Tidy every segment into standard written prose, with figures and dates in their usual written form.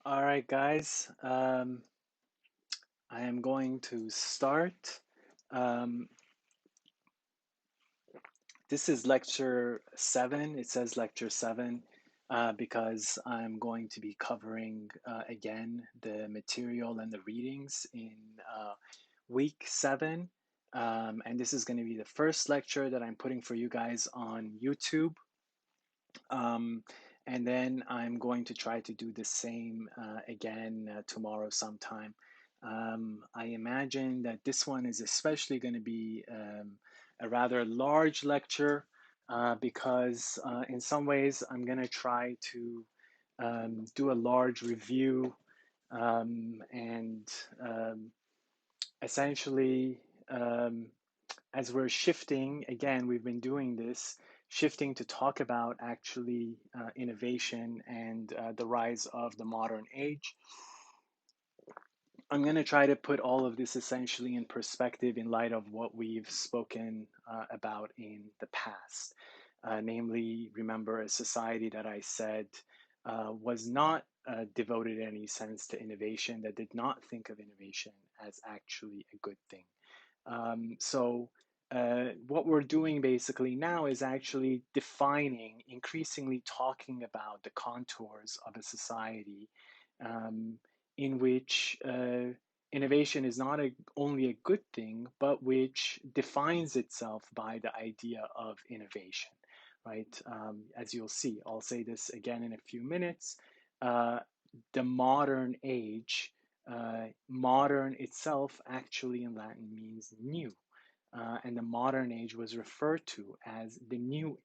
All right, guys. I am going to start. Um, this is lecture 7. It says lecture 7 because I'm going to be covering again the material and the readings in week 7. And this is going to be the first lecture that I'm putting for you guys on YouTube. Um, and then I'm going to try to do the same again tomorrow sometime. I imagine that this one is especially going to be a rather large lecture because in some ways I'm going to try to do a large review and essentially um, as we're shifting, again, we've been doing this, shifting to talk about actually innovation and the rise of the modern age. I'm going to try to put all of this essentially in perspective in light of what we've spoken about in the past. Namely, remember a society that I said was not devoted in any sense to innovation, that did not think of innovation as actually a good thing. What we're doing basically now is actually defining, increasingly talking about the contours of a society um, in which innovation is not only a good thing, but which defines itself by the idea of innovation, right? As you'll see, I'll say this again in a few minutes. Uh, the modern age, modern itself actually in Latin means new. And the modern age was referred to as the new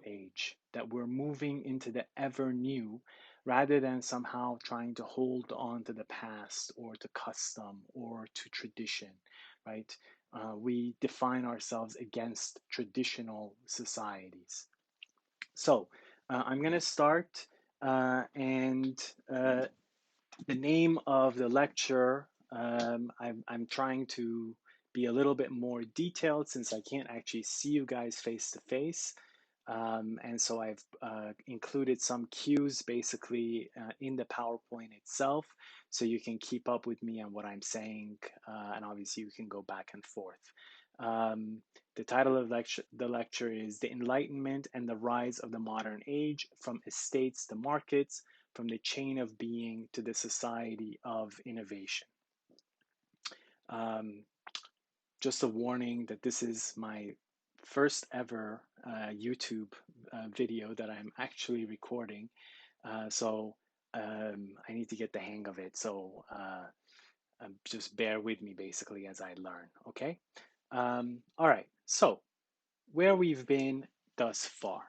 age, that we're moving into the ever new rather than somehow trying to hold on to the past or to custom or to tradition, right? We define ourselves against traditional societies. So I'm going to start, and the name of the lecture, I'm trying to be a little bit more detailed since I can't actually see you guys face to face. And so I've included some cues basically in the PowerPoint itself so you can keep up with me on what I'm saying. And obviously, you can go back and forth. Um, the title of the lecture is The Enlightenment and the Rise of the Modern Age from Estates to Markets, from the Chain of Being to the Society of Innovation. Um, just a warning that this is my first ever YouTube video that I'm actually recording. So I need to get the hang of it. So just bear with me basically as I learn, okay? All right, so where we've been thus far.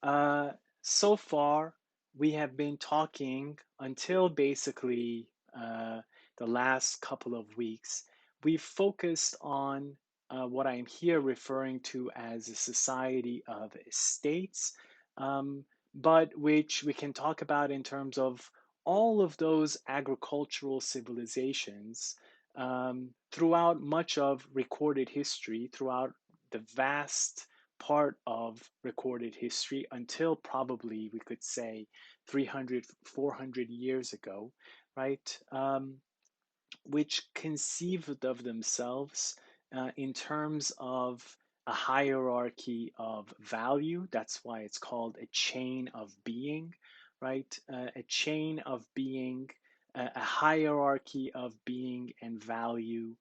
Uh, so far, we have been talking until basically the last couple of weeks. We've focused on what I'm here referring to as a society of states, um, but which we can talk about in terms of all of those agricultural civilizations throughout much of recorded history, throughout the vast part of recorded history until probably we could say 300, 400 years ago, right? Which conceived of themselves in terms of a hierarchy of value. That's why it's called a chain of being, right? A chain of being, a hierarchy of being and value,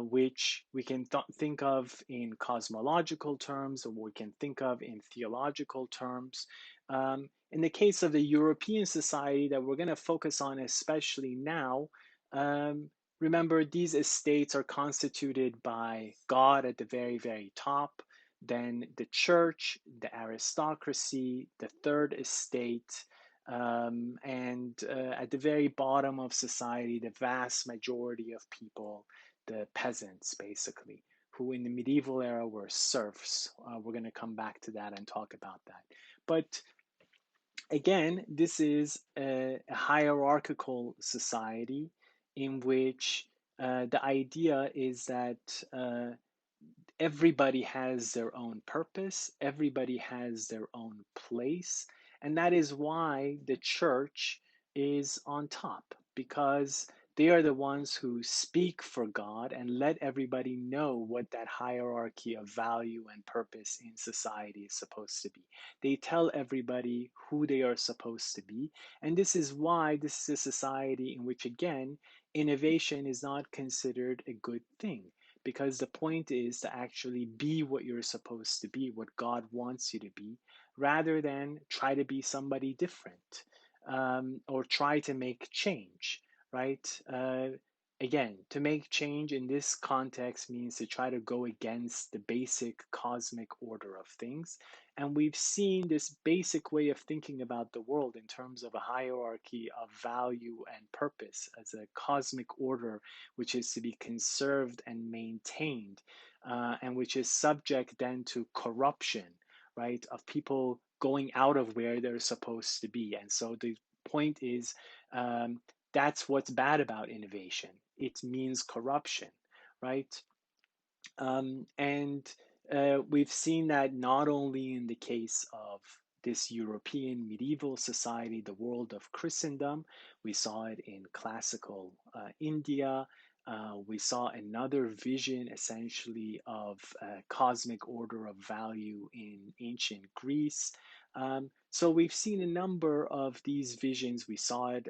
which we can think of in cosmological terms or we can think of in theological terms. In the case of the European society that we're going to focus on, especially now, um, remember, these estates are constituted by God at the very, very top, then the church, the aristocracy, the third estate, and at the very bottom of society, the vast majority of people, the peasants, basically, who in the medieval era were serfs. We're going to come back to that and talk about that. But again, this is a hierarchical society in which the idea is that everybody has their own purpose, everybody has their own place, and that is why the church is on top because they are the ones who speak for God and let everybody know what that hierarchy of value and purpose in society is supposed to be. They tell everybody who they are supposed to be. And this is why this is a society in which, again, innovation is not considered a good thing. Because the point is to actually be what you're supposed to be, what God wants you to be, rather than try to be somebody different or try to make change, right? Again, to make change in this context means to try to go against the basic cosmic order of things. And we've seen this basic way of thinking about the world in terms of a hierarchy of value and purpose as a cosmic order, which is to be conserved and maintained, and which is subject then to corruption, right, of people going out of where they're supposed to be. And so the point is um, that's what's bad about innovation. It means corruption, right? And we've seen that not only in the case of this European medieval society, the world of Christendom, we saw it in classical India. We saw another vision essentially of cosmic order of value in ancient Greece. So we've seen a number of these visions. We saw it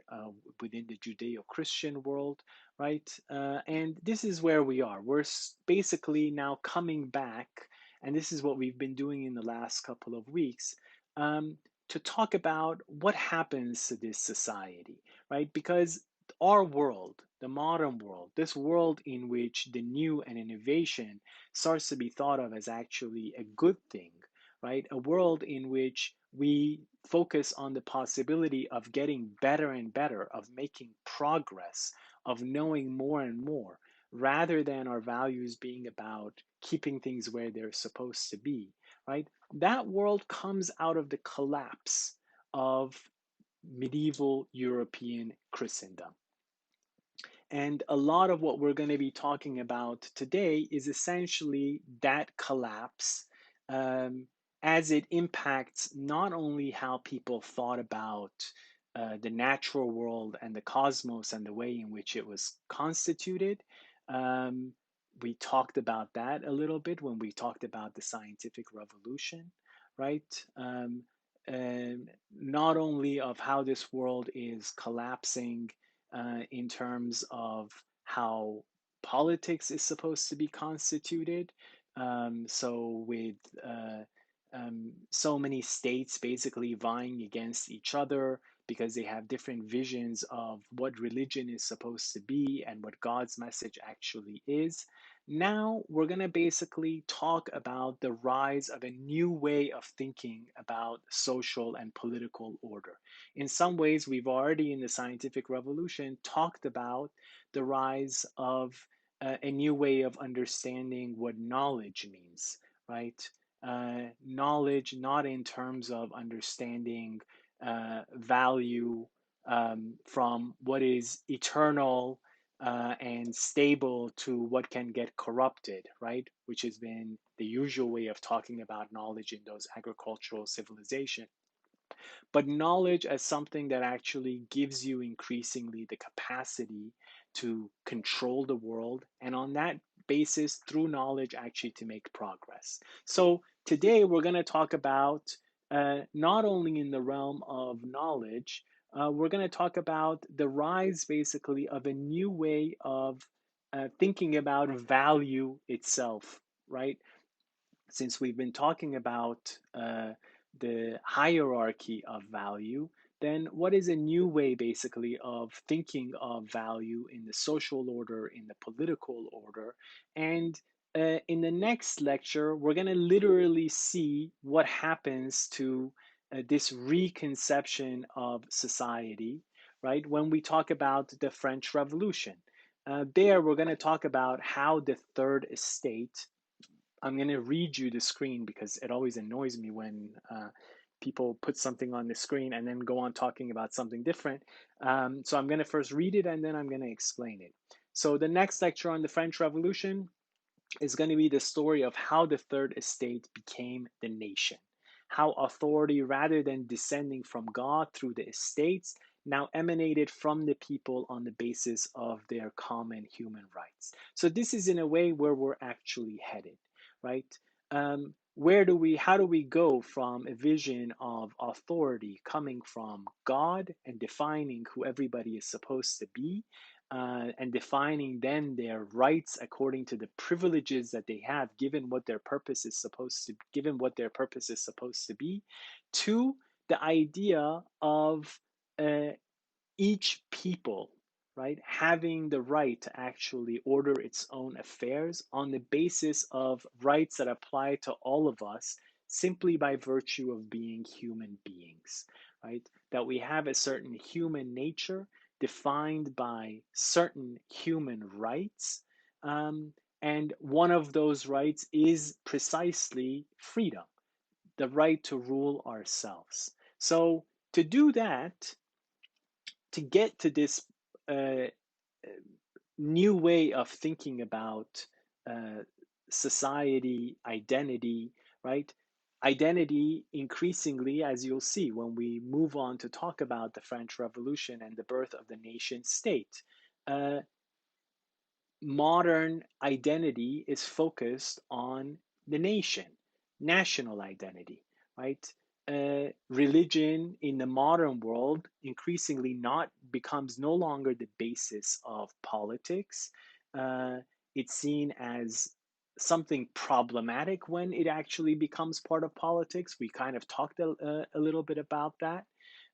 within the Judeo Christian world, right? And this is where we are. We're basically now coming back, and this is what we've been doing in the last couple of weeks, um, to talk about what happens to this society, right? Because our world, the modern world, this world in which the new and innovation starts to be thought of as actually a good thing, right? A world in which we focus on the possibility of getting better and better, of making progress, of knowing more and more, rather than our values being about keeping things where they're supposed to be, right? That world comes out of the collapse of medieval European Christendom. And a lot of what we're going to be talking about today is essentially that collapse um, as it impacts not only how people thought about the natural world and the cosmos and the way in which it was constituted. Um, we talked about that a little bit when we talked about the scientific revolution, right? And not only of how this world is collapsing in terms of how politics is supposed to be constituted. So, with so many states basically vying against each other because they have different visions of what religion is supposed to be and what God's message actually is. Now, we're going to basically talk about the rise of a new way of thinking about social and political order. In some ways, we've already in the scientific revolution talked about the rise of a new way of understanding what knowledge means, right? Knowledge, not in terms of understanding value from what is eternal and stable to what can get corrupted, right? Which has been the usual way of talking about knowledge in those agricultural civilizations, but knowledge as something that actually gives you increasingly the capacity to control the world, and on that basis, through knowledge, actually to make progress. So today we're going to talk about not only in the realm of knowledge, we're going to talk about the rise basically of a new way of thinking about value itself, right? Since we've been talking about the hierarchy of value, then what is a new way basically of thinking of value in the social order, in the political order? And in the next lecture, we're going to literally see what happens to this reconception of society, right? When we talk about the French Revolution. There, we're going to talk about how the third estate. I'm going to read you the screen because it always annoys me when people put something on the screen and then go on talking about something different. So I'm going to first read it and then I'm going to explain it. So the next lecture on the French Revolution is going to be the story of how the Third Estate became the nation, how authority, rather than descending from God through the estates, now emanated from the people on the basis of their common human rights. So this is in a way where we're actually headed, right? How do we go from a vision of authority coming from God and defining who everybody is supposed to be, and defining then their rights according to the privileges that they have, given what their purpose is supposed to be, to the idea of uh, each people, right, having the right to actually order its own affairs on the basis of rights that apply to all of us simply by virtue of being human beings, right? That we have a certain human nature defined by certain human rights. Um, and one of those rights is precisely freedom, the right to rule ourselves. So, to do that, to get to this uh, new way of thinking about uh, society, identity, right? Identity, increasingly, as you'll see when we move on to talk about the French Revolution and the birth of the nation state, uh, modern identity is focused on the nation, national identity, right? Religion in the modern world increasingly not becomes no longer the basis of politics. Uh, it's seen as something problematic when it actually becomes part of politics. We kind of talked a little bit about that.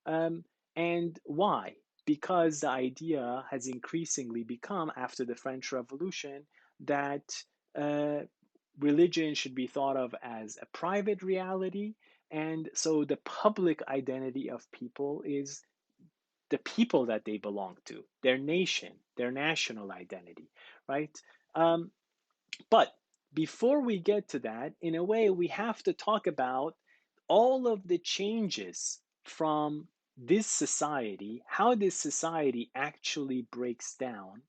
Um, and why? Because the idea has increasingly become, after the French Revolution, that uh, religion should be thought of as a private reality. And so the public identity of people is the people that they belong to, their nation, their national identity, right? Um, but before we get to that, in a way, we have to talk about all of the changes from this society, how this society actually breaks down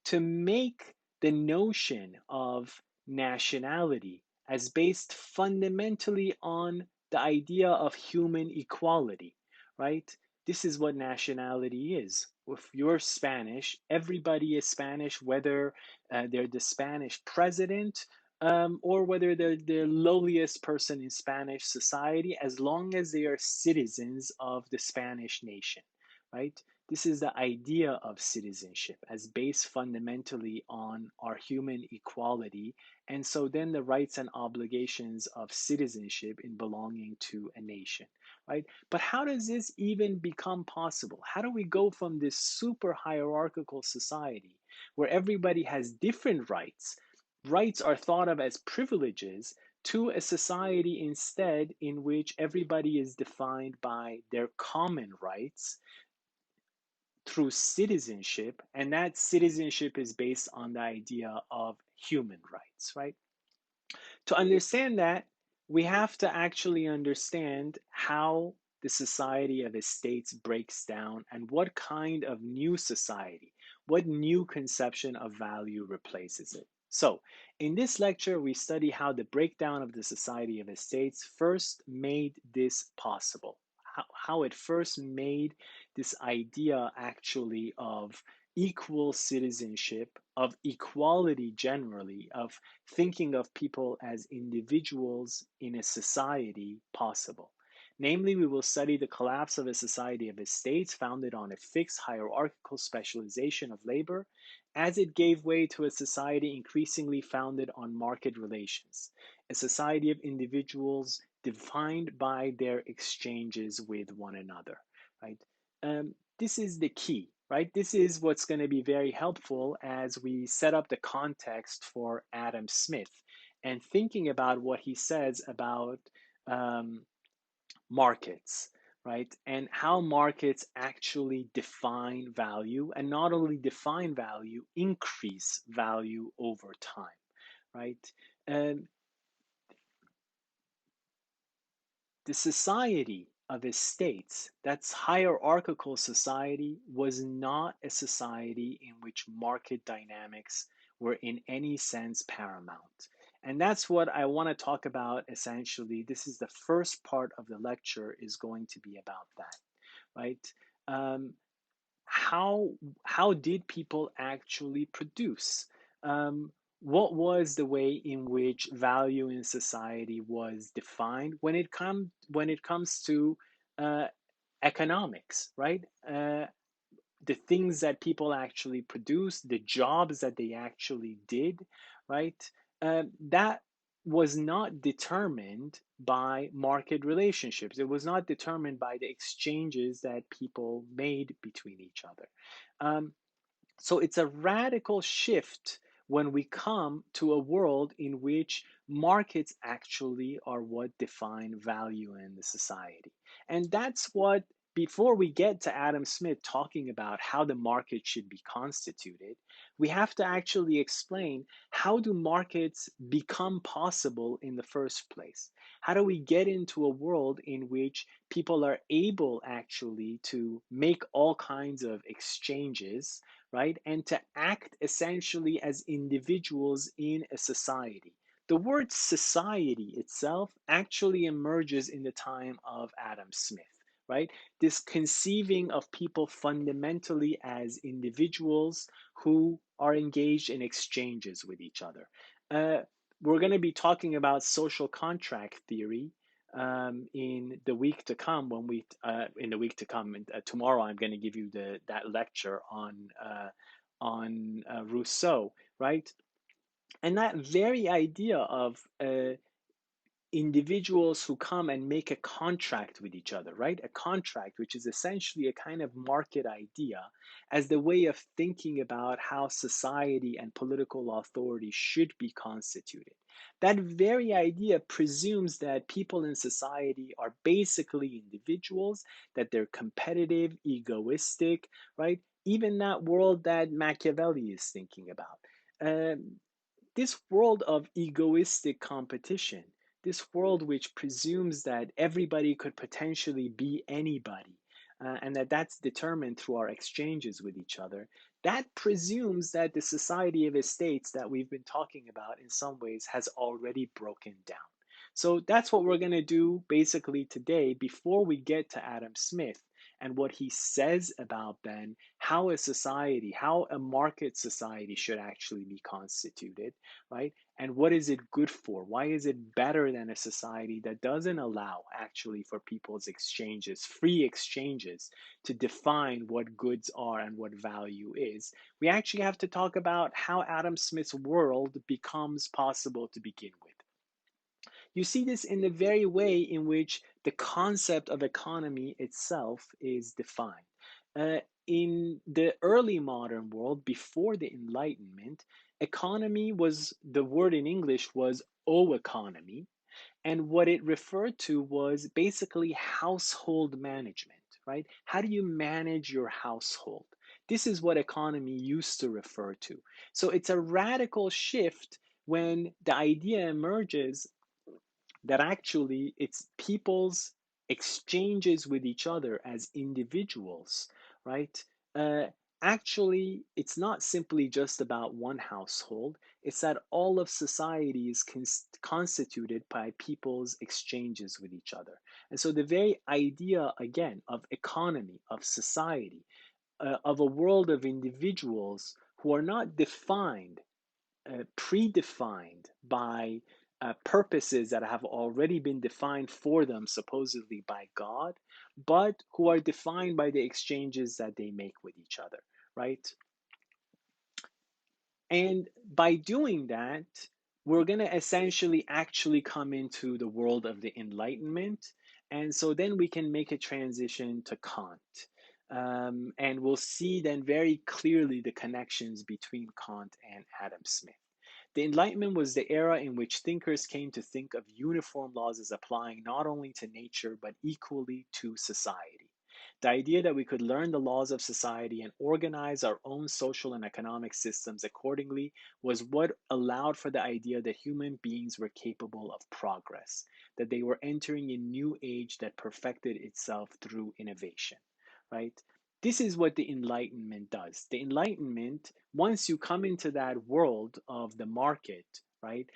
to make the notion of nationality as based fundamentally on the idea of human equality, right? This is what nationality is. If you're Spanish, everybody is Spanish, whether they're the Spanish president, or whether they're the lowliest person in Spanish society, as long as they are citizens of the Spanish nation, right? This is the idea of citizenship as based fundamentally on our human equality. And so then the rights and obligations of citizenship in belonging to a nation, right? But how does this even become possible? How do we go from this super hierarchical society where everybody has different rights? Rights are thought of as privileges, to a society instead in which everybody is defined by their common rights through citizenship, and that citizenship is based on the idea of human rights, right? To understand that, we have to actually understand how the society of estates breaks down and what kind of new society, what new conception of value replaces it. So, in this lecture, we study how the breakdown of the society of estates first made this possible, how it first made this idea actually of equal citizenship, of equality generally, of thinking of people as individuals in a society possible. Namely, we will study the collapse of a society of estates founded on a fixed hierarchical specialization of labor as it gave way to a society increasingly founded on market relations, a society of individuals defined by their exchanges with one another, right? This is the key, right? This is what's going to be very helpful as we set up the context for Adam Smith and thinking about what he says about um, markets, right? And how markets actually define value, and not only define value, increase value over time, right? Um, the society of estates, that's hierarchical society, was not a society in which market dynamics were in any sense paramount. And that's what I want to talk about essentially. This is the first part of the lecture is going to be about that, right? how did people actually produce? Um, what was the way in which value in society was defined when it comes to uh, economics, right? The things that people actually produced, the jobs that they actually did, right? That was not determined by market relationships. It was not determined by the exchanges that people made between each other. Um, so it's a radical shift when we come to a world in which markets actually are what define value in the society. And that's what, before we get to Adam Smith talking about how the market should be constituted, we have to actually explain, how do markets become possible in the first place? How do we get into a world in which people are able actually to make all kinds of exchanges, right? And to act essentially as individuals in a society. The word society itself actually emerges in the time of Adam Smith, right? This conceiving of people fundamentally as individuals who are engaged in exchanges with each other. Uh, we're going to be talking about social contract theory in the week to come. When we in the week to come, tomorrow, I'm going to give you the that lecture on Rousseau, right? And that very idea of individuals who come and make a contract with each other, right? A contract, which is essentially a kind of market idea, as the way of thinking about how society and political authority should be constituted. That very idea presumes that people in society are basically individuals, that they're competitive, egoistic, right? Even that world that Machiavelli is thinking about. Um, this world of egoistic competition, this world which presumes that everybody could potentially be anybody, and that that's determined through our exchanges with each other, that presumes that the society of estates that we've been talking about in some ways has already broken down. So that's what we're going to do basically today before we get to Adam Smith and what he says about then how a society, how a market society should actually be constituted, right? And what is it good for? Why is it better than a society that doesn't allow actually for people's exchanges, free exchanges, to define what goods are and what value is? We actually have to talk about how Adam Smith's world becomes possible to begin with. You see this in the very way in which the concept of economy itself is defined. Uh, in the early modern world, before the Enlightenment, economy was, the word in English was oeconomy, and what it referred to was basically household management, right? How do you manage your household? This is what economy used to refer to. So it's a radical shift when the idea emerges that actually it's people's exchanges with each other as individuals, right? Uh, Actually, it's not simply just about one household, it's that all of society is constituted by people's exchanges with each other. And so the very idea, again, of economy, of society, of a world of individuals who are not defined, predefined by purposes that have already been defined for them, supposedly by God, but who are defined by the exchanges that they make with each other, right? And by doing that, we're going to essentially actually come into the world of the Enlightenment. And so then we can make a transition to Kant. And we'll see then very clearly the connections between Kant and Adam Smith. The Enlightenment was the era in which thinkers came to think of uniform laws as applying not only to nature, but equally to society. The idea that we could learn the laws of society and organize our own social and economic systems accordingly was what allowed for the idea that human beings were capable of progress, that they were entering a new age that perfected itself through innovation, right? This is what the Enlightenment does. The Enlightenment, once you come into that world of the market, right?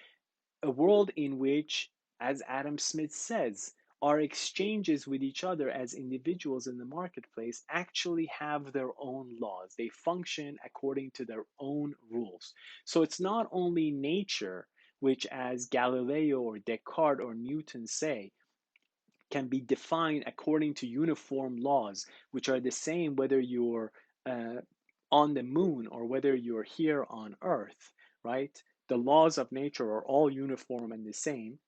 A world in which, as Adam Smith says, our exchanges with each other as individuals in the marketplace actually have their own laws. They function according to their own rules. So it's not only nature, which, as Galileo or Descartes or Newton say, can be defined according to uniform laws, which are the same whether you're uh, on the moon or whether you're here on Earth, right? The laws of nature are all uniform and the same.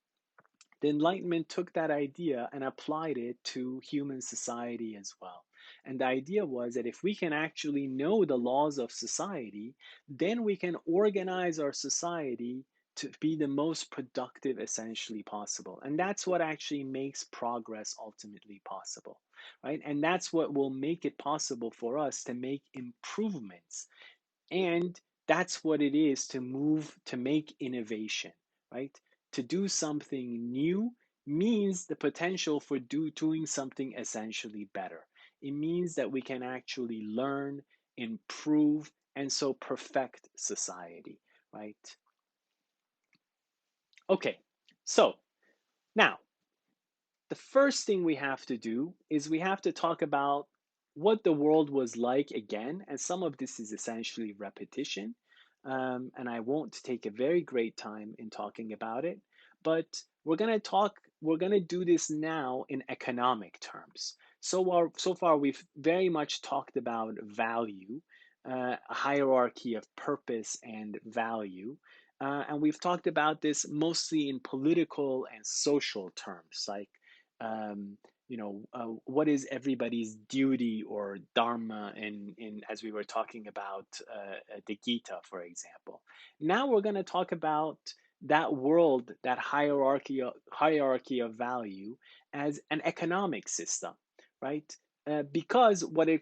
The Enlightenment took that idea and applied it to human society as well. And the idea was that if we can actually know the laws of society, then we can organize our society to be the most productive essentially possible. And that's what actually makes progress ultimately possible, right? And that's what will make it possible for us to make improvements, and that's what it is to move, to make innovation, right? To do something new means the potential for doing something essentially better. It means that we can actually learn, improve, and so perfect society, right? Okay, so now the first thing we have to do is we have to talk about what the world was like again. And some of this is essentially repetition. And I won't take a very great time in talking about it, but we're going to do this now in economic terms. So far, we've very much talked about value, a hierarchy of purpose and value. And we've talked about this mostly in political and social terms, like um, what is everybody's duty or dharma as we were talking about the Gita, for example. Now we're going to talk about that world, that hierarchy of value as an economic system, right? Because what it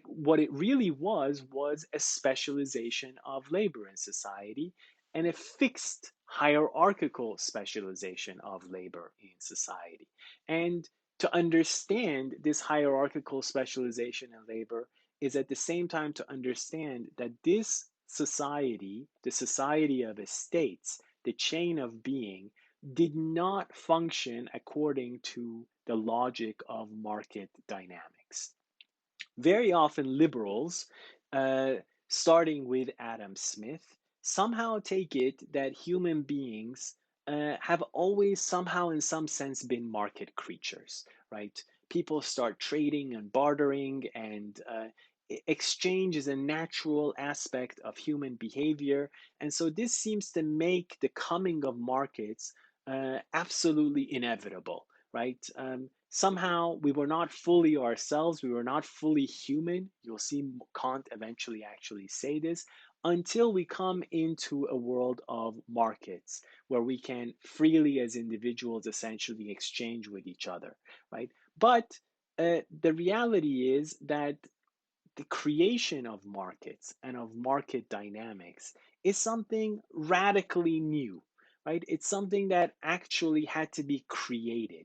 really was a specialization of labor in society, and a fixed hierarchical specialization of labor in society. And to understand this hierarchical specialization in labor is at the same time to understand that this society, the society of estates, the chain of being, did not function according to the logic of market dynamics. Very often, liberals, uh, starting with Adam Smith, somehow take it that human beings have always somehow, in some sense, been market creatures, right? People start trading and bartering, and exchange is a natural aspect of human behavior. And so this seems to make the coming of markets absolutely inevitable, right? Somehow we were not fully ourselves, we were not fully human. You'll see Kant eventually actually say this, until we come into a world of markets where we can freely, as individuals, essentially exchange with each other, right? But the reality is that the creation of markets and of market dynamics is something radically new, right? It's something that actually had to be created.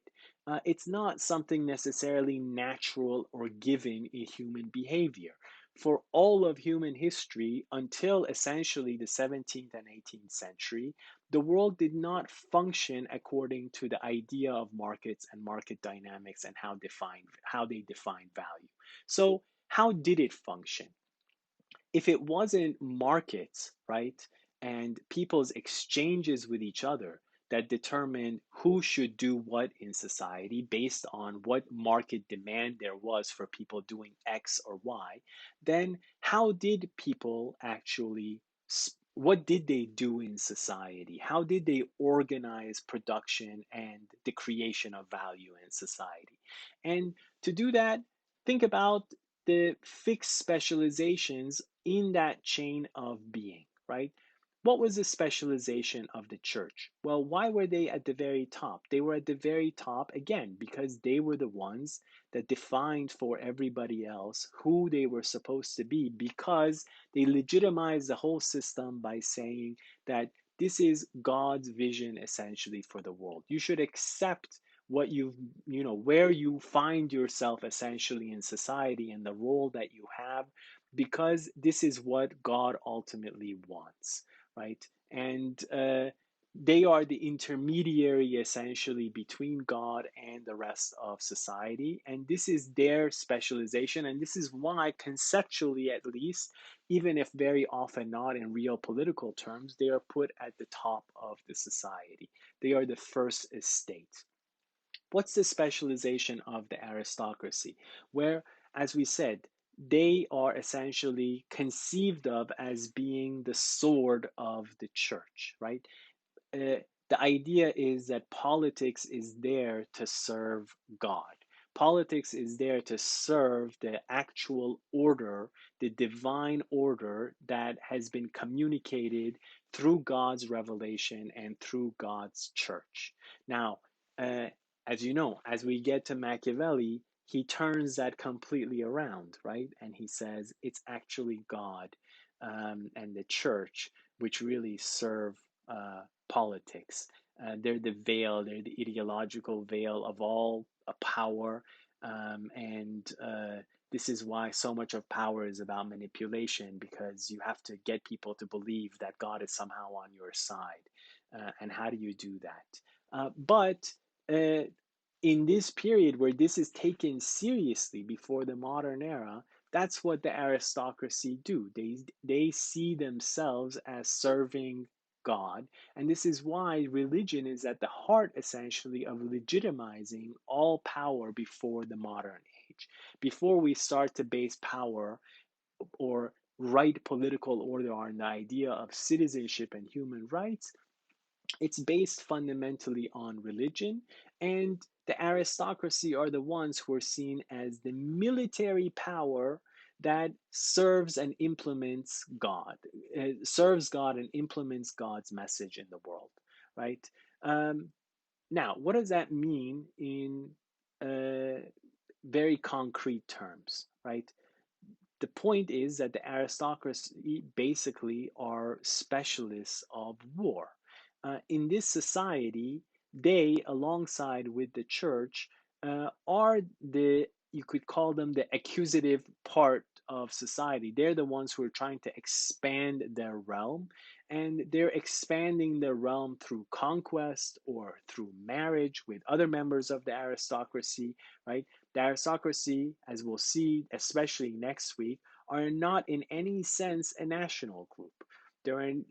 It's not something necessarily natural or given in human behavior. For all of human history, until essentially the 17th and 18th century, the world did not function according to the idea of markets and market dynamics and how they define value. So how did it function? If it wasn't markets, right, and people's exchanges with each other that determined who should do what in society based on what market demand there was for people doing X or Y, then how did people actually, what did they do in society? How did they organize production and the creation of value in society? And to do that, think about the fixed specializations in that chain of being, right? What was the specialization of the church? Well, why were they at the very top? They were at the very top, again, because they were the ones that defined for everybody else who they were supposed to be, because they legitimized the whole system by saying that this is God's vision essentially for the world. You should accept what where you find yourself essentially in society and the role that you have, because this is what God ultimately wants, right? And They are the intermediary essentially between God and the rest of society. And this is their specialization. And this is why, conceptually at least, even if very often not in real political terms, they are put at the top of the society. They are the first estate. What's the specialization of the aristocracy? Where, as we said, they are essentially conceived of as being the sword of the church, right? uh, the idea is that politics is there to serve God. Politics is there to serve the actual order, the divine order that has been communicated through God's revelation and through God's church. Now, uh, as you know, as we get to Machiavelli, he turns that completely around, right? And he says it's actually God and the church which really serve politics. They're the veil, they're the ideological veil of all power. And this is why so much of power is about manipulation, because you have to get people to believe that God is somehow on your side. And how do you do that? But uh, in this period where this is taken seriously before the modern era, that's what the aristocracy do. They see themselves as serving God. And this is why religion is at the heart, essentially, of legitimizing all power before the modern age. Before we start to base power or right political order on the idea of citizenship and human rights, it's based fundamentally on religion, and the aristocracy are the ones who are seen as the military power that serves and implements God, serves God and implements God's message in the world, right? Um, Now, what does that mean in uh, very concrete terms, right? The point is that the aristocracy basically are specialists of war. In this society, they, alongside with the church, are the, you could call them the accusative part of society. They're the ones who are trying to expand their realm, and they're expanding their realm through conquest or through marriage with other members of the aristocracy, right? The aristocracy, as we'll see, especially next week, are not in any sense a national group. They're in,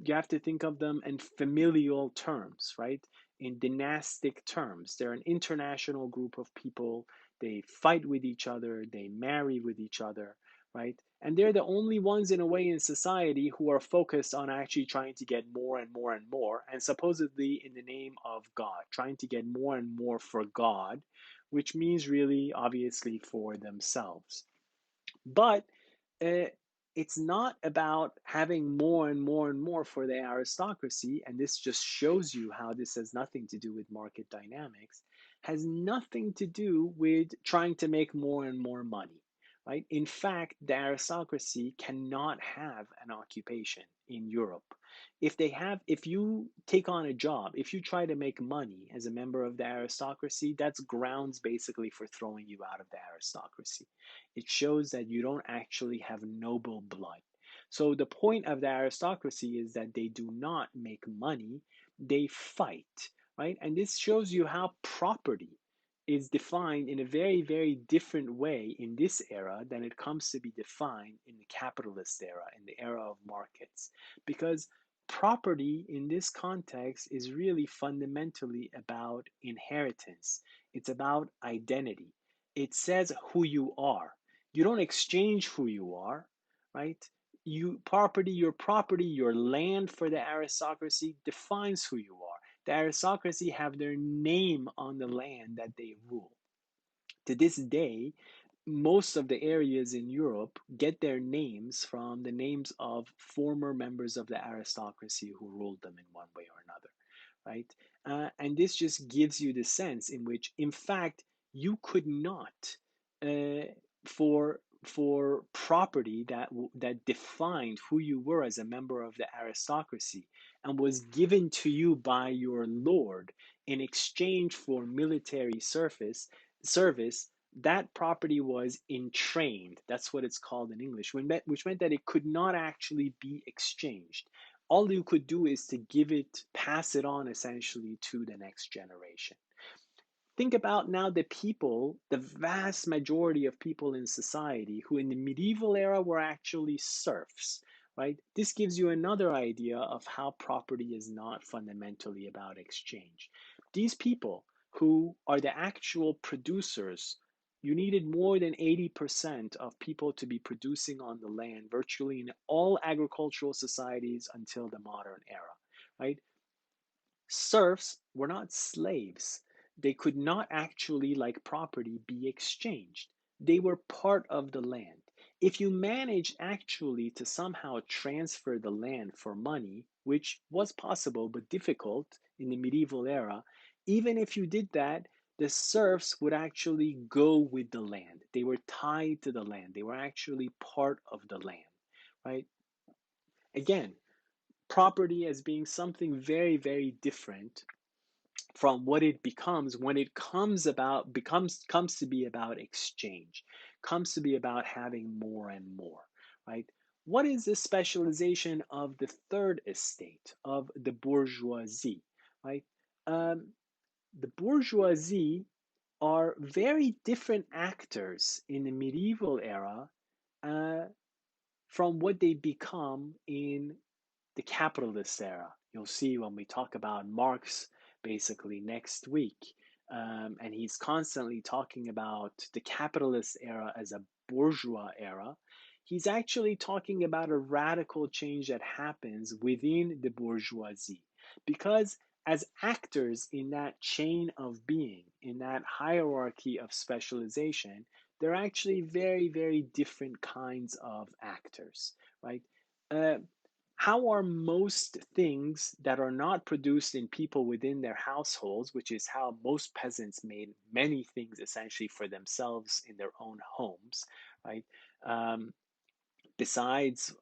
you have to think of them in familial terms, right? In dynastic terms. They're an international group of people. They fight with each other, they marry with each other, right? And they're the only ones, in a way, in society who are focused on actually trying to get more and more and more, and supposedly in the name of God, trying to get more and more for God, which means really, obviously, for themselves. But uh, it's not about having more and more and more for the aristocracy, and this just shows you how this has nothing to do with market dynamics, has nothing to do with trying to make more and more money, right? In fact, the aristocracy cannot have an occupation in Europe. If you take on a job, if you try to make money as a member of the aristocracy, that's grounds basically for throwing you out of the aristocracy. It shows that you don't actually have noble blood. So the point of the aristocracy is that they do not make money, they fight, right? And this shows you how property is defined in a very, very different way in this era than it comes to be defined in the capitalist era, in the era of markets. Because property in this context is really fundamentally about inheritance, it's about identity. It says who you are. You don't exchange who you are, right? Your property, your land for the aristocracy defines who you are. The aristocracy have their name on the land that they rule. To this day, most of the areas in Europe get their names from the names of former members of the aristocracy who ruled them in one way or another, right? And this just gives you the sense in which, in fact, you could not, uh, for property that defined who you were as a member of the aristocracy and was given to you by your lord in exchange for military service, that property was entrained. That's what it's called in English, which meant that it could not actually be exchanged. all you could do is to give it, pass it on essentially to the next generation. Think about now the people, the vast majority of people in society who in the medieval era were actually serfs, right? This gives you another idea of how property is not fundamentally about exchange. These people who are the actual producers, you needed more than 80% of people to be producing on the land virtually in all agricultural societies until the modern era, right? Serfs were not slaves. They could not actually, like property, be exchanged. They were part of the land. If you managed actually to somehow transfer the land for money, which was possible but difficult in the medieval era, even if you did that, the serfs would actually go with the land. They were tied to the land. They were actually part of the land, right? Again, property as being something very, very different from what it becomes when it comes to be about exchange, comes to be about having more and more, right? What is the specialization of the third estate of the bourgeoisie, right? um, the bourgeoisie are very different actors in the medieval era uh, from what they become in the capitalist era. You'll see when we talk about Marx basically next week. And he's constantly talking about the capitalist era as a bourgeois era. He's actually talking about a radical change that happens within the bourgeoisie. Because as actors in that chain of being, in that hierarchy of specialization, they're actually very, very different kinds of actors, right? Uh, how are most things that are not produced in people within their households, which is how most peasants made many things essentially for themselves in their own homes, right? Um, besides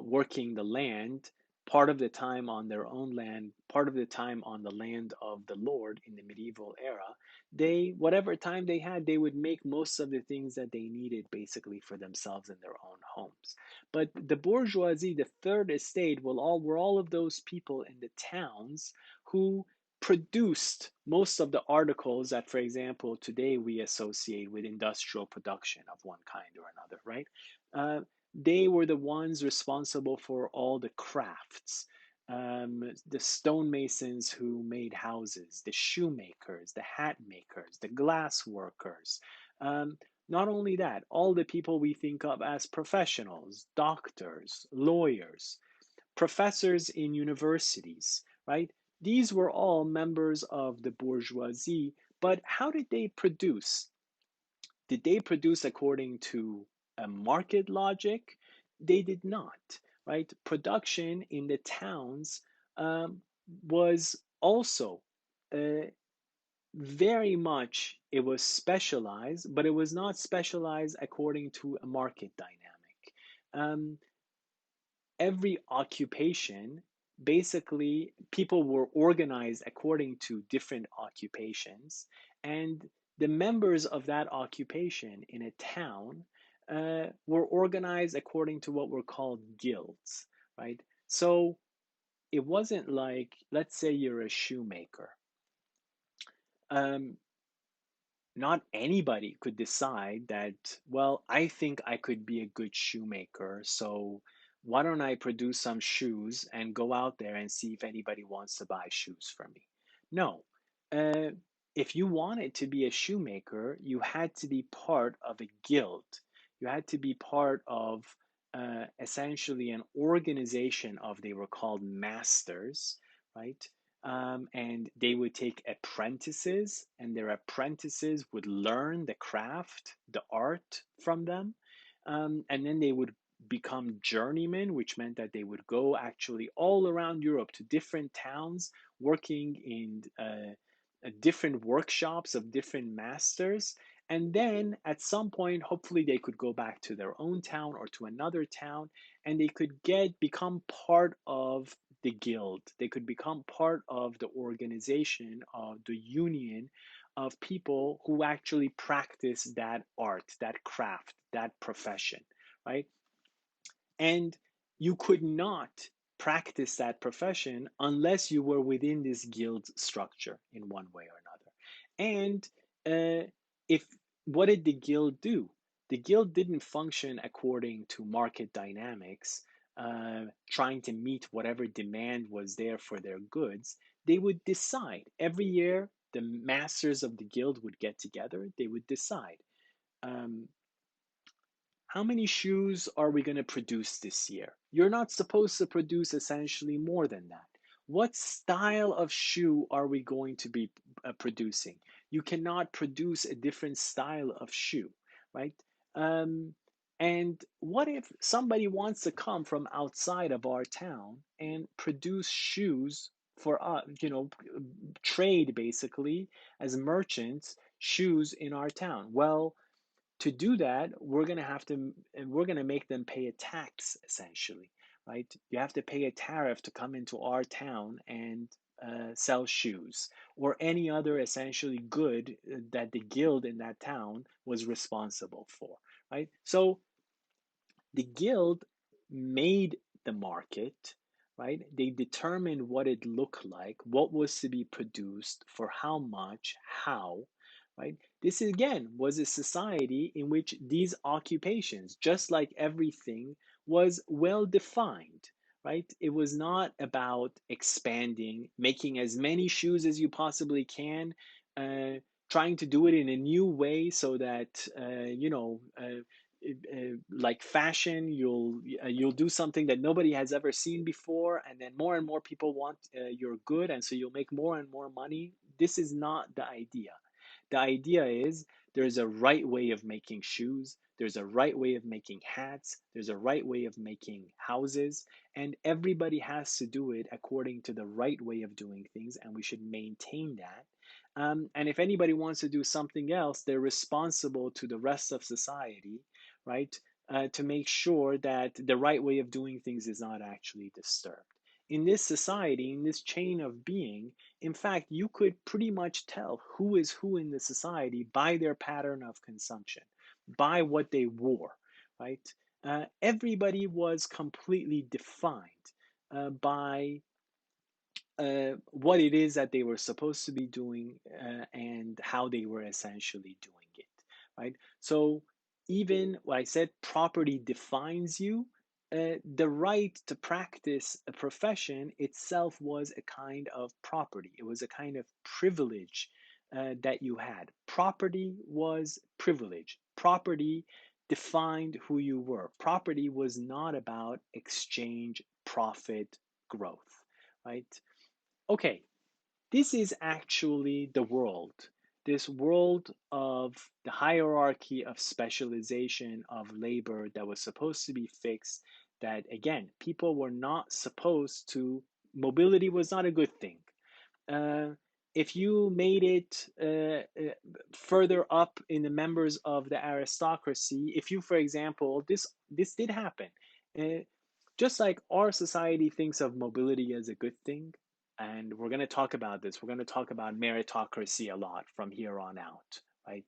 working the land, part of the time on their own land, part of the time on the land of the Lord in the medieval era, they, whatever time they had, they would make most of the things that they needed basically for themselves in their own homes. But the bourgeoisie, the third estate, were all of those people in the towns who produced most of the articles that, for example, today we associate with industrial production of one kind or another, right? Uh, they were the ones responsible for all the crafts. The stonemasons who made houses, the shoemakers, the hat makers, the glass workers. Um, Not only that, all the people we think of as professionals, doctors, lawyers, professors in universities, right? These were all members of the bourgeoisie, but how did they produce? Did they produce according to a market logic? They did not, right? Production in the towns was also uh, very much, it was specialized, but it was not specialized according to a market dynamic. Um, every occupation, basically people were organized according to different occupations, and the members of that occupation in a town were organized according to what were called guilds, right? So it wasn't like, let's say you're a shoemaker. um, Not anybody could decide that, well, I think I could be a good shoemaker, so why don't I produce some shoes and go out there and see if anybody wants to buy shoes from me? No. Uh, if you wanted to be a shoemaker, you had to be part of a guild. You had to be part of essentially an organization of, they were called masters, right? And they would take apprentices, and their apprentices would learn the craft, the art from them. And then they would become journeymen, which meant that they would go actually all around Europe to different towns, working in different workshops of different masters. And then at some point, hopefully, they could go back to their own town or to another town, and they could become part of the guild. They could become part of the organization of the union of people who actually practice that art, that craft, that profession, right? And you could not practice that profession unless you were within this guild structure in one way or another. And if what did the guild do? The guild didn't function according to market dynamics, trying to meet whatever demand was there for their goods. They would decide every year, the masters of the guild would get together, they would decide. Um, how many shoes are we going to produce this year? You're not supposed to produce essentially more than that. What style of shoe are we going to be producing? You cannot produce a different style of shoe, right? Um, and what if somebody wants to come from outside of our town and produce shoes for us, trade basically as merchants, shoes in our town? Well, to do that, we're going to make them pay a tax essentially, right? You have to pay a tariff to come into our town and sell shoes or any other essentially good that the guild in that town was responsible for, right? So the guild made the market, right? They determined what it looked like, what was to be produced, for how much, how, right? This again was a society in which these occupations, just like everything, was well defined, right? It was not about expanding, making as many shoes as you possibly can, trying to do it in a new way so that, like fashion, you'll do something that nobody has ever seen before, and more people want your good, and so you'll make more and more money. This is not the idea. The idea is there's a right way of making shoes, there's a right way of making hats, there's a right way of making houses, and everybody has to do it according to the right way of doing things, and we should maintain that. And if anybody wants to do something else, they're responsible to the rest of society, right? To make sure that the right way of doing things is not actually disturbed. In this society, in this chain of being, in fact, you could pretty much tell who is who in the society by their pattern of consumption, by what they wore, right? Everybody was completely defined by what it is that they were supposed to be doing and how they were essentially doing it, right? So even what I said, property defines you. The right to practice a profession itself was a kind of property. It was a kind of privilege that you had. Property was privilege. Property defined who you were. Property was not about exchange, profit, growth, right? Okay, this is actually the world. This world of the hierarchy of specialization of labor that was supposed to be fixed, that again, people were not supposed to, mobility was not a good thing. Uh, if you made it further up in the members of the aristocracy, if you, for example, this did happen. Uh, just like our society thinks of mobility as a good thing, and we're going to talk about this. We're going to talk about meritocracy a lot from here on out, right?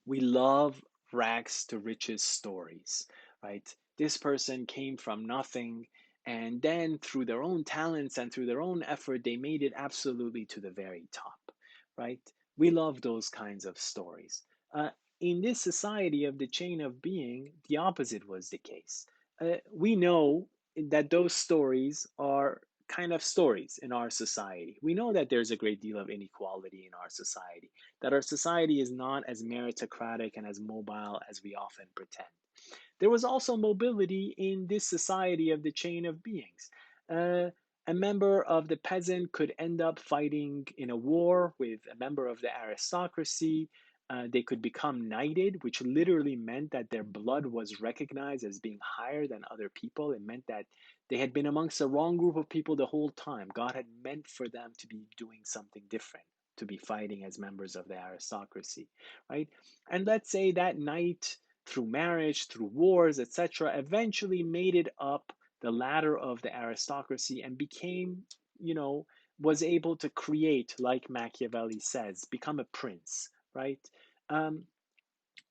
We love rags to riches stories, right? This person came from nothing, and then through their own talents and through their own effort, they made it absolutely to the very top, right? We love those kinds of stories. Uh, in this society of the chain of being, the opposite was the case. We know that those stories are kind of stories in our society. We know that there's a great deal of inequality in our society, that our society is not as meritocratic and as mobile as we often pretend. There was also mobility in this society of the chain of beings. Uh, a member of the peasant could end up fighting in a war with a member of the aristocracy. They could become knighted, which literally meant that their blood was recognized as being higher than other people. It meant that they had been amongst the wrong group of people the whole time. God had meant for them to be doing something different, to be fighting as members of the aristocracy, right? And let's say that knight, through marriage, through wars, etc., eventually made it up the ladder of the aristocracy and became, you know, was able to create, like Machiavelli says, become a prince, right? Um,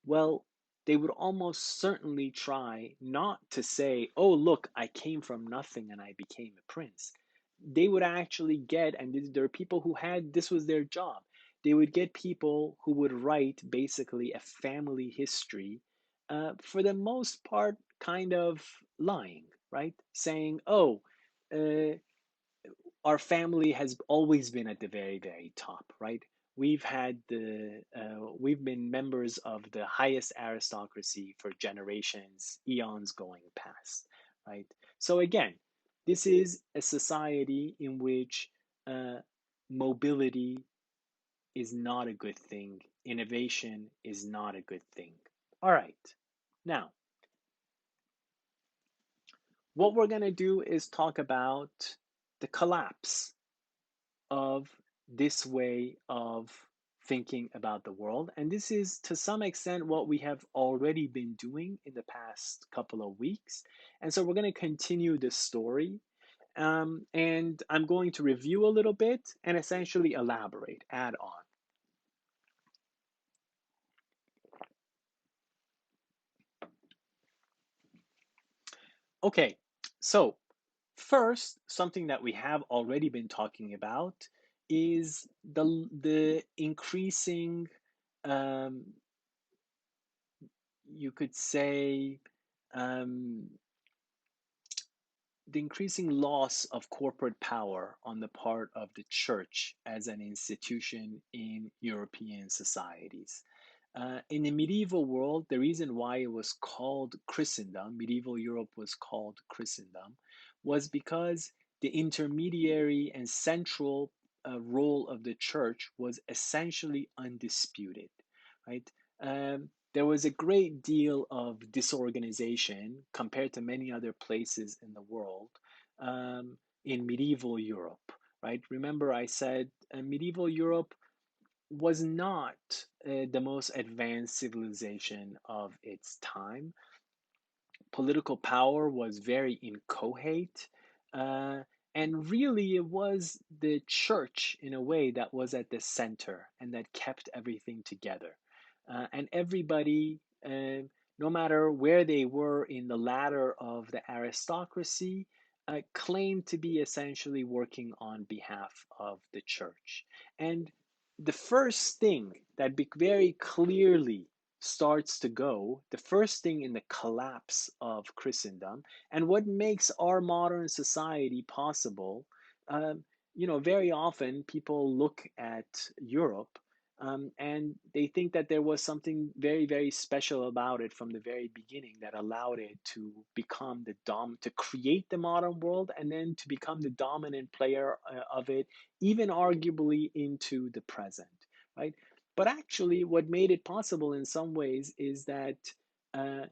well, they would almost certainly try not to say, oh, look, I came from nothing and I became a prince. They would actually get, and there are people who had this was their job. They would get people who would write basically a family history, for the most part, kind of lying, right? Saying, oh, uh, our family has always been at the very, very top, right? We've been members of the highest aristocracy for generations, eons going past, right? So again, this is a society in which uh, mobility is not a good thing, innovation is not a good thing. All right, now what we're going to do is talk about the collapse of this way of thinking about the world. And this is to some extent what we have already been doing in the past couple of weeks. And so we're going to continue this story. And I'm going to review a little bit and essentially elaborate, add on. Okay, so first, something that we have already been talking about is the increasing, um, you could say, um, the increasing loss of corporate power on the part of the church as an institution in European societies. In the medieval world, the reason why it was called Christendom, medieval Europe was called Christendom, was because the intermediary and central role of the church was essentially undisputed, right? There was a great deal of disorganization compared to many other places in the world, in medieval Europe, right? Remember, I said medieval Europe was not the most advanced civilization of its time. Political power was very inchoate. Uh, and really, it was the church, in a way, that was at the center and that kept everything together. And everybody, no matter where they were in the ladder of the aristocracy, claimed to be essentially working on behalf of the church. And the first thing that very clearly starts to go, the first thing in the collapse of Christendom, and what makes our modern society possible. Um, very often people look at Europe, and they think that there was something very, very special about it from the very beginning that allowed it to become to create the modern world and then to become the dominant player of it, even arguably into the present, right? But actually, what made it possible in some ways is that uh,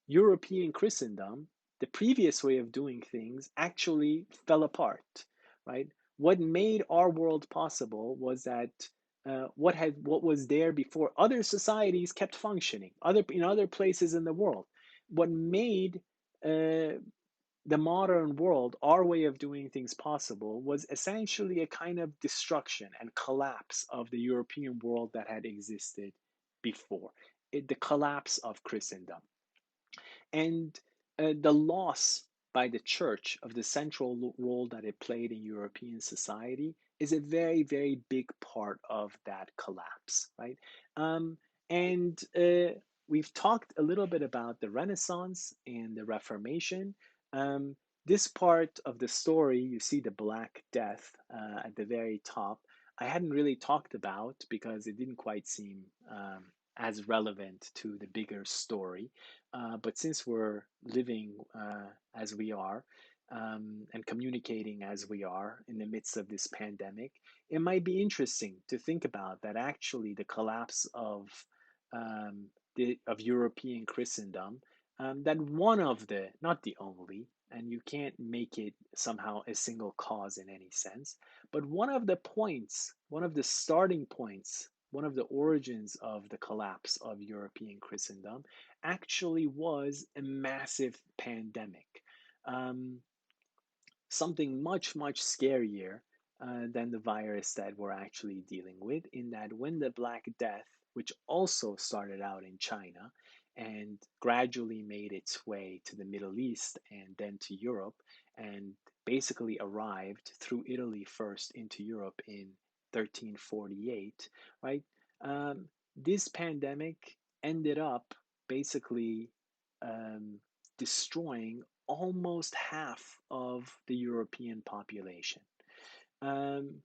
European Christendom, the previous way of doing things, actually fell apart, right? What made our world possible was that what was there before other societies kept functioning, in other places in the world. What made uh, the modern world, our way of doing things possible, was essentially a kind of destruction and collapse of the European world that had existed before, the collapse of Christendom. And the loss by the church of the central role that it played in European society is a very, very big part of that collapse, right? Um, and we've talked a little bit about the Renaissance and the Reformation. Um, this part of the story, you see the Black Death at the very top. I hadn't really talked about because it didn't quite seem as relevant to the bigger story. But since we're living as we are, and communicating as we are in the midst of this pandemic, it might be interesting to think about that actually the collapse um, of European Christendom, that one of the, not the only, and you can't make it somehow a single cause in any sense, but one of the points, one of the starting points, one of the origins of the collapse of European Christendom actually was a massive pandemic. Um, Something much, much scarier than the virus that we're actually dealing with, in that when the Black Death, which also started out in China, and gradually made its way to the Middle East and then to Europe, and basically arrived through Italy first into Europe in 1348, right? This pandemic ended up basically um, destroying almost half of the European population. Um,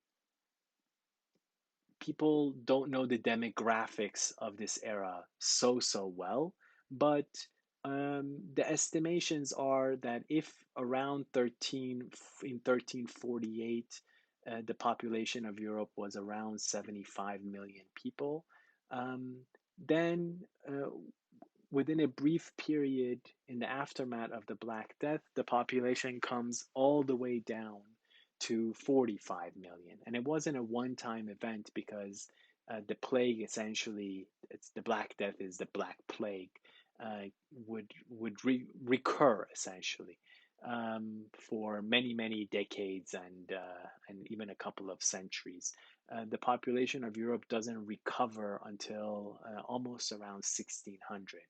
People don't know the demographics of this era so well, but the estimations are that if around 1348 the population of Europe was around 75 million people, um, then within a brief period in the aftermath of the Black Death, the population comes all the way down to 45 million. And it wasn't a one time event because the plague essentially, it's the Black Death is the Black Plague, uh, recur essentially for many decades and even a couple of centuries. The population of Europe doesn't recover until almost around 1600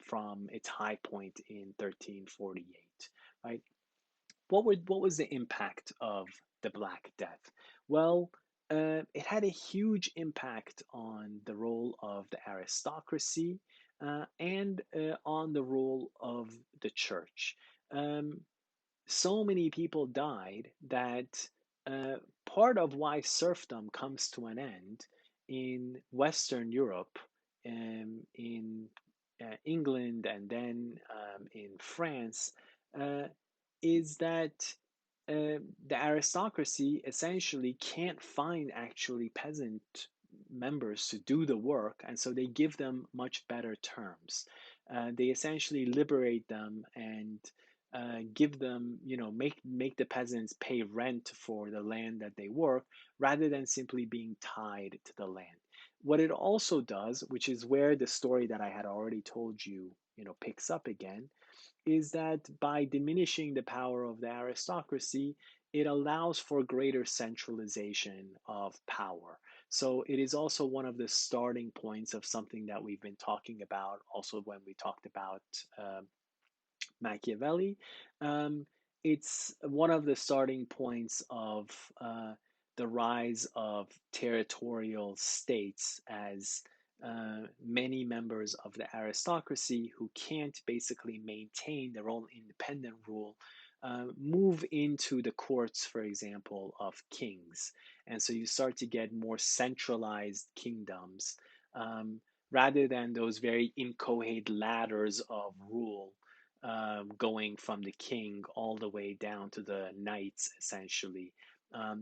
from its high point in 1348, right? What was the impact of the Black Death? Well, it had a huge impact on the role of the aristocracy and on the role of the church. Um, so many people died that uh, part of why serfdom comes to an end in Western Europe, in England, and then in France, uh, is that the aristocracy essentially can't find actually peasant members to do the work, and so they give them much better terms. They essentially liberate them and give them, make the peasants pay rent for the land that they work rather than simply being tied to the land. What it also does, which is where the story that I had already told you, picks up again, is that by diminishing the power of the aristocracy, it allows for greater centralization of power. So it is also one of the starting points of something that we've been talking about also when we talked about Machiavelli. Um, it's one of the starting points of the rise of territorial states as many members of the aristocracy who can't basically maintain their own independent rule move into the courts, for example, of kings. And so you start to get more centralized kingdoms um, rather than those very inchoate ladders of rule going from the king all the way down to the knights, essentially.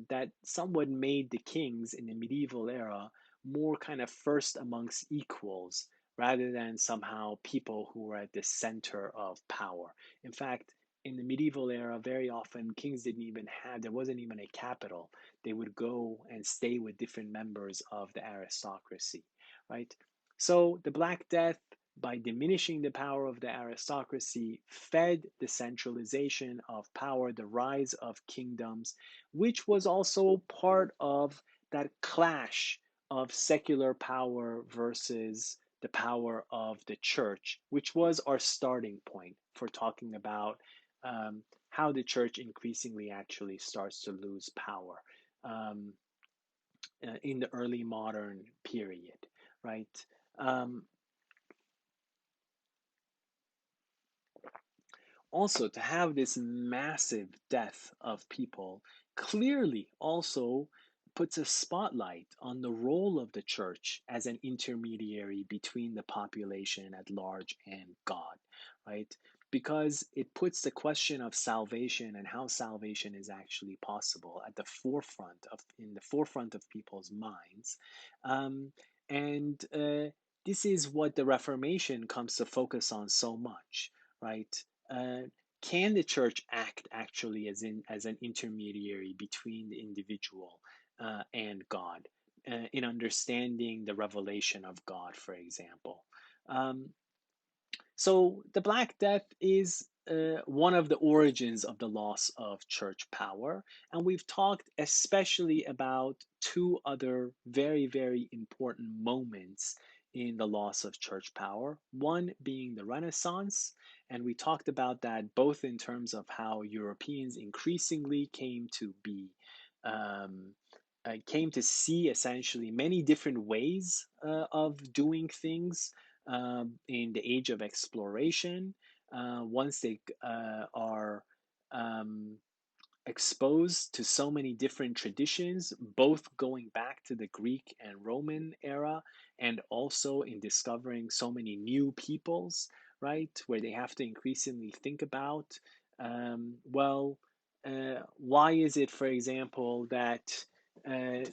That somewhat made the kings in the medieval era more kind of first amongst equals rather than somehow people who were at the center of power. In fact, in the medieval era, very often kings didn't even have, there wasn't even a capital. They would go and stay with different members of the aristocracy, right? So the Black Death, by diminishing the power of the aristocracy, fed the centralization of power, the rise of kingdoms, which was also part of that clash of secular power versus the power of the church, which was our starting point for talking about how the church increasingly actually starts to lose power um, in the early modern period, right? Um, Also, to have this massive death of people clearly also puts a spotlight on the role of the church as an intermediary between the population at large and God, right? Because it puts the question of salvation and how salvation is actually possible at the forefront of in the forefront of people's minds, um, and this is what the Reformation comes to focus on so much, right? uh, can the church act actually as an intermediary between the individual and God in understanding the revelation of God, for example? Um, so the Black Death is one of the origins of the loss of church power, and we've talked especially about two other very important moments in the loss of church power, one being the Renaissance. And we talked about that both in terms of how Europeans increasingly um, came to see essentially many different ways of doing things in the age of exploration. Once they are um, exposed to so many different traditions, both going back to the Greek and Roman era, and also in discovering so many new peoples, right? Where they have to increasingly think about, why is it, for example, that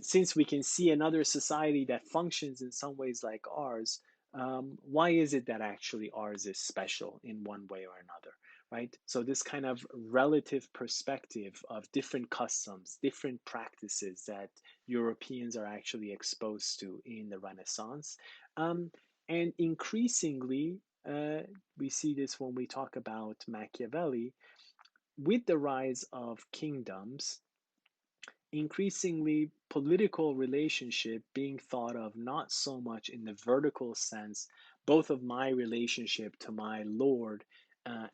since we can see another society that functions in some ways like ours, why is it that actually ours is special in one way or another? Right? So this kind of relative perspective of different customs, different practices that Europeans are actually exposed to in the Renaissance. Um, and increasingly, we see this when we talk about Machiavelli, with the rise of kingdoms, increasingly political relationship being thought of not so much in the vertical sense, both of my relationship to my Lord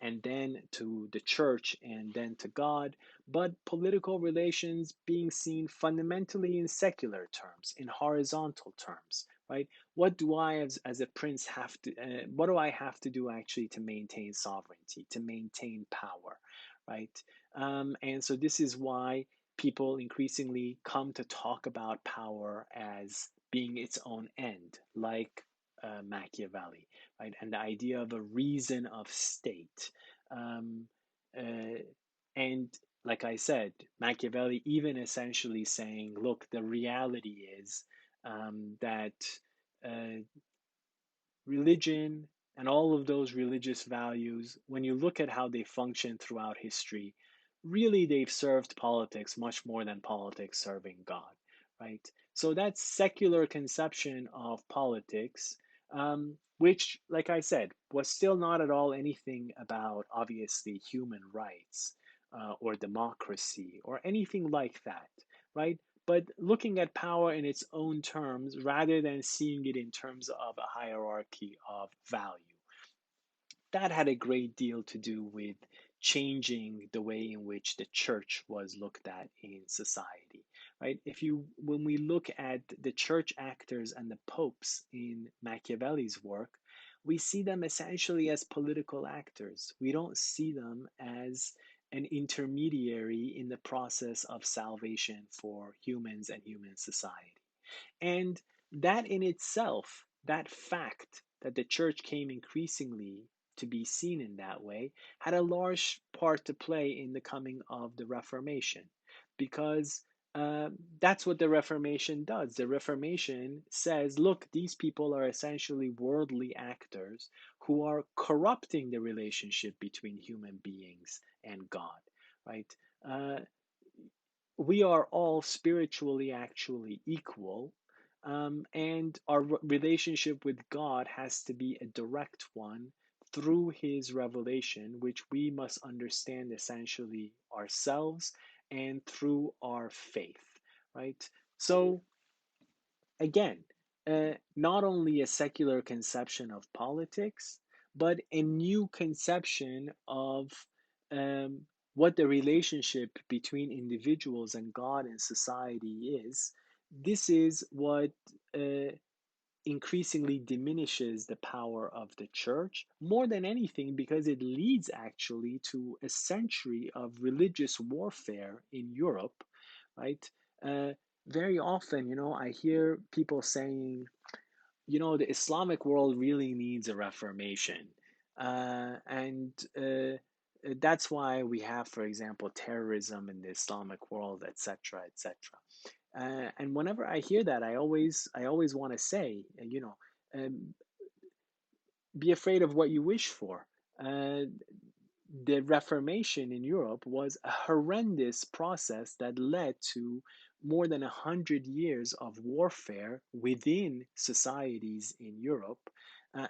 and then to the church and then to God, but political relations being seen fundamentally in secular terms, in horizontal terms, right? What do I, as a prince, what do I have to do actually to maintain sovereignty, to maintain power, right? And so this is why people increasingly come to talk about power as being its own end, like Machiavelli, right? And the idea of a reason of state. Um, uh, and like I said, Machiavelli even essentially saying, look, the reality is that uh, religion and all of those religious values, when you look at how they function throughout history, really they've served politics much more than politics serving God, right? So that secular conception of politics, which, like I said, was still not at all anything about obviously human rights or democracy or anything like that, right? But looking at power in its own terms rather than seeing it in terms of a hierarchy of value. That had a great deal to do with changing the way in which the church was looked at in society, right? When we look at the church actors and the popes in Machiavelli's work, we see them essentially as political actors. We don't see them as an intermediary in the process of salvation for humans and human society. And that in itself, that fact that the church came increasingly to be seen in that way, had a large part to play in the coming of the Reformation. Because that's what the Reformation does. The Reformation says, look, these people are essentially worldly actors who are corrupting the relationship between human beings and God, right? Uh, we are all spiritually actually equal. And our relationship with God has to be a direct one through His revelation, which we must understand essentially ourselves and through our faith, right? So, again, not only a secular conception of politics, but a new conception of um, what the relationship between individuals and God and society is. This is what uh, increasingly diminishes the power of the church more than anything because it leads actually to a century of religious warfare in Europe, right? Uh, Very often, I hear people saying, the Islamic world really needs a reformation. And that's why we have, for example, terrorism in the Islamic world, etc., etc. And whenever I hear that, I always want to say, um, be afraid of what you wish for. Uh, the Reformation in Europe was a horrendous process that led to more than 100 years of warfare within societies in Europe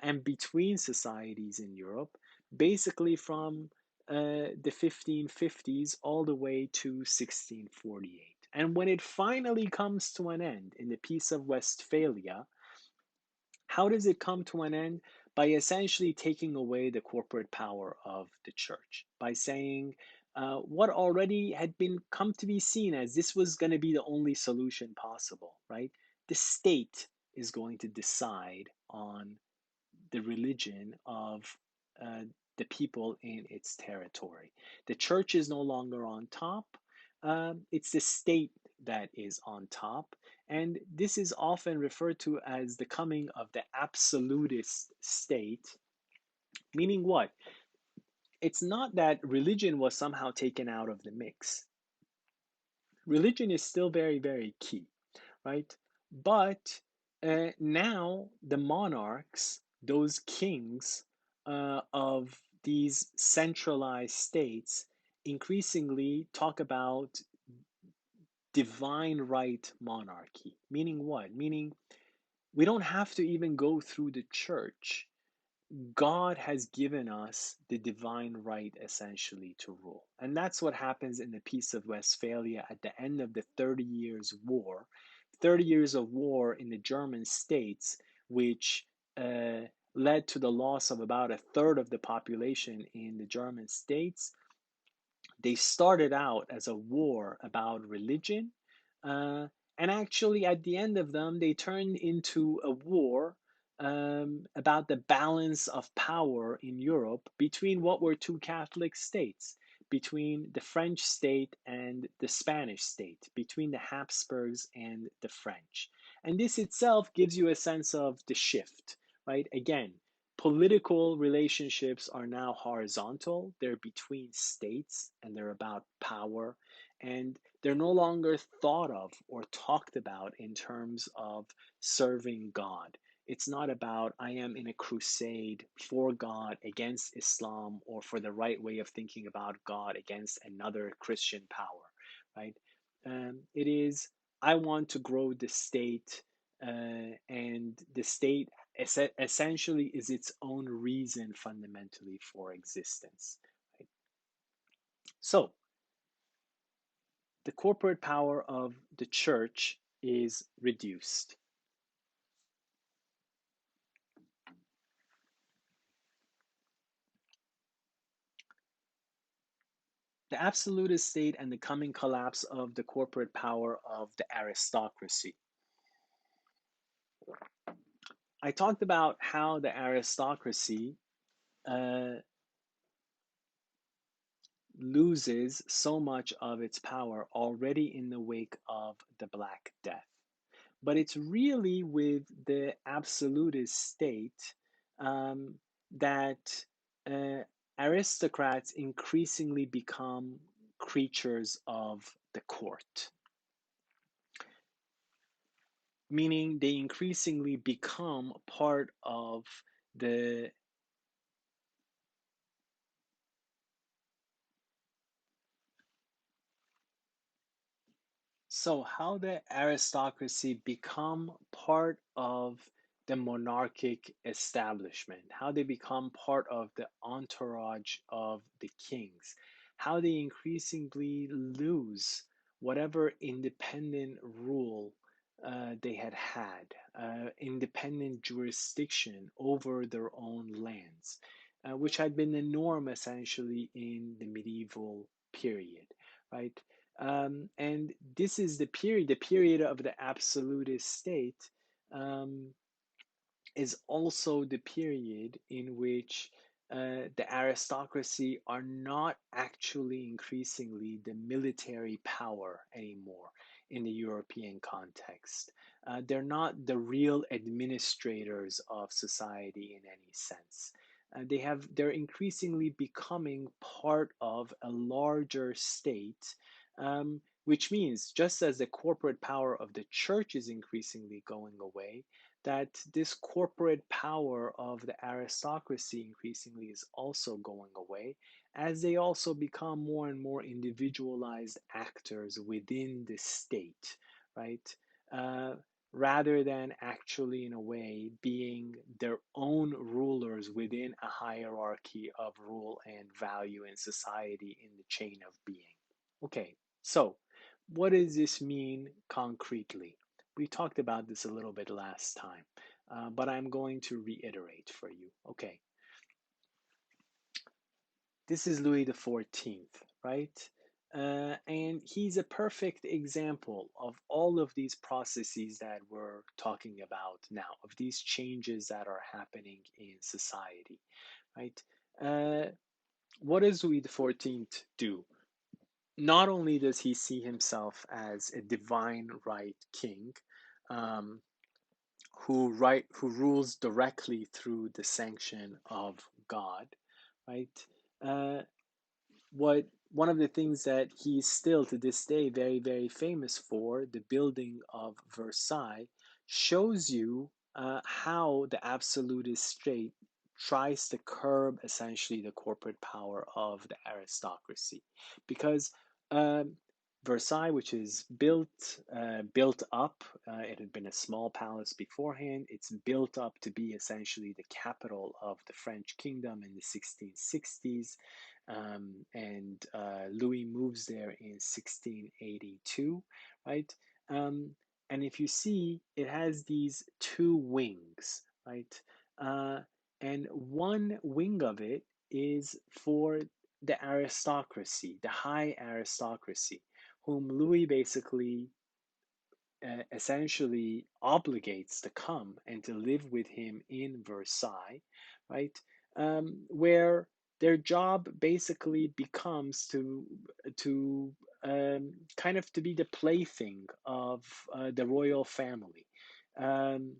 and between societies in Europe, basically from the 1550s all the way to 1648. And when it finally comes to an end in the Peace of Westphalia, How does it come to an end? By essentially taking away the corporate power of the church, by saying what already had been come to be seen as this was going to be the only solution possible, right? The state is going to decide on the religion of uh, the people in its territory. The church is no longer on top. It's the state that is on top. And this is often referred to as the coming of the absolutist state, meaning what? It's not that religion was somehow taken out of the mix. Religion is still very, very key, right? But now the monarchs, those kings of these centralized states, increasingly talk about divine right monarchy. Meaning what? Meaning we don't have to even go through the church. God has given us the divine right essentially to rule. And that's what happens in the Peace of Westphalia at the end of the 30 Years' War. 30 years of war in the German states, which uh, led to the loss of about a third of the population in the German states. They started out as a war about religion, uh, and actually, at the end of them, they turned into a war about the balance of power in Europe between what were two Catholic states, between the French state and the Spanish state, between the Habsburgs and the French. And this itself gives you a sense of the shift, right? Again, political relationships are now horizontal. They're between states and they're about power. And they're no longer thought of or talked about in terms of serving God. It's not about, I am in a crusade for God against Islam or for the right way of thinking about God against another Christian power, right? It is, I want to grow the state, and the state essentially is its own reason fundamentally for existence. Right? So, the corporate power of the church is reduced. The absolutist state and the coming collapse of the corporate power of the aristocracy. I talked about how the aristocracy uh, loses so much of its power already in the wake of the Black Death. But it's really with the absolutist state um, that uh, aristocrats increasingly become creatures of the court, meaning they increasingly become part of the. So, how the aristocracy become part of the monarchic establishment, how they become part of the entourage of the kings, how they increasingly lose whatever independent rule they had had, independent jurisdiction over their own lands, which had been the norm essentially in the medieval period, right? And this is the period of the absolutist state, um, is also the period in which the aristocracy are not actually increasingly the military power anymore in the European context. They're not the real administrators of society in any sense. They're increasingly becoming part of a larger state, which means just as the corporate power of the church is increasingly going away, that this corporate power of the aristocracy increasingly is also going away as they also become more and more individualized actors within the state, right? Uh, Rather than actually, in a way, being their own rulers within a hierarchy of rule and value in society in the chain of being. Okay, so what does this mean concretely? We talked about this a little bit last time. but I'm going to reiterate for you. Okay, this is Louis the 14th, right? And he's a perfect example of all of these processes that we're talking about now, of these changes that are happening in society, right? Uh, what does Louis the 14th do? Not only does he see himself as a divine right king, um, who rules directly through the sanction of God, right? Uh, what One of the things that he's still to this day very, very famous for, the building of Versailles, shows you how the absolutist state tries to curb essentially the corporate power of the aristocracy. Because um, Versailles, which is built up, it had been a small palace beforehand. It's built up to be essentially the capital of the French kingdom in the 1660s, and Louis moves there in 1682, right? Um, and if you see, it has these two wings, right? Uh, and one wing of it is for the aristocracy, the high aristocracy, whom Louis basically essentially obligates to come and to live with him in Versailles, right? Where their job basically becomes to kind of to be the plaything of the royal family. Um,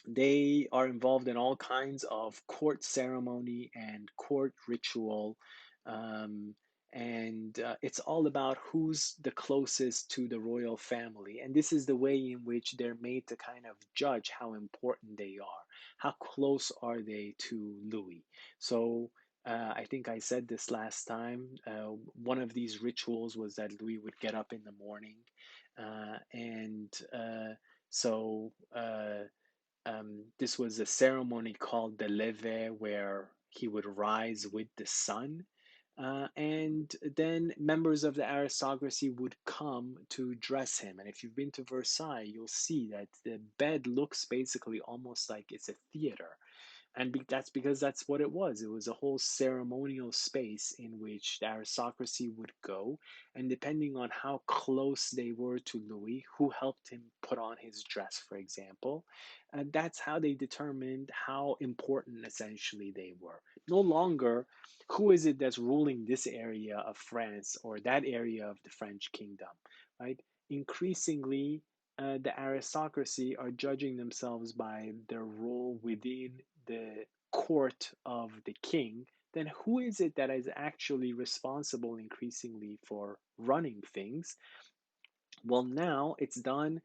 they are involved in all kinds of court ceremony and court ritual. Um, and It's all about who's the closest to the royal family. And this is the way in which they're made to kind of judge how important they are. How close are they to Louis? So I think I said this last time. One of these rituals was that Louis would get up in the morning and so this was a ceremony called the leve, where he would rise with the sun. And then members of the aristocracy would come to dress him. And if you've been to Versailles, you'll see that the bed looks basically almost like it's a theater. And that's because that's what it was. It was a whole ceremonial space in which the aristocracy would go, and depending on how close they were to Louis, who helped him put on his dress, for example, that's how they determined how important essentially they were. No longer who is it that's ruling this area of France or that area of the French kingdom, right? Increasingly, the aristocracy are judging themselves by their role within the court of the king. Then who is it that is actually responsible increasingly for running things? Well, now it's done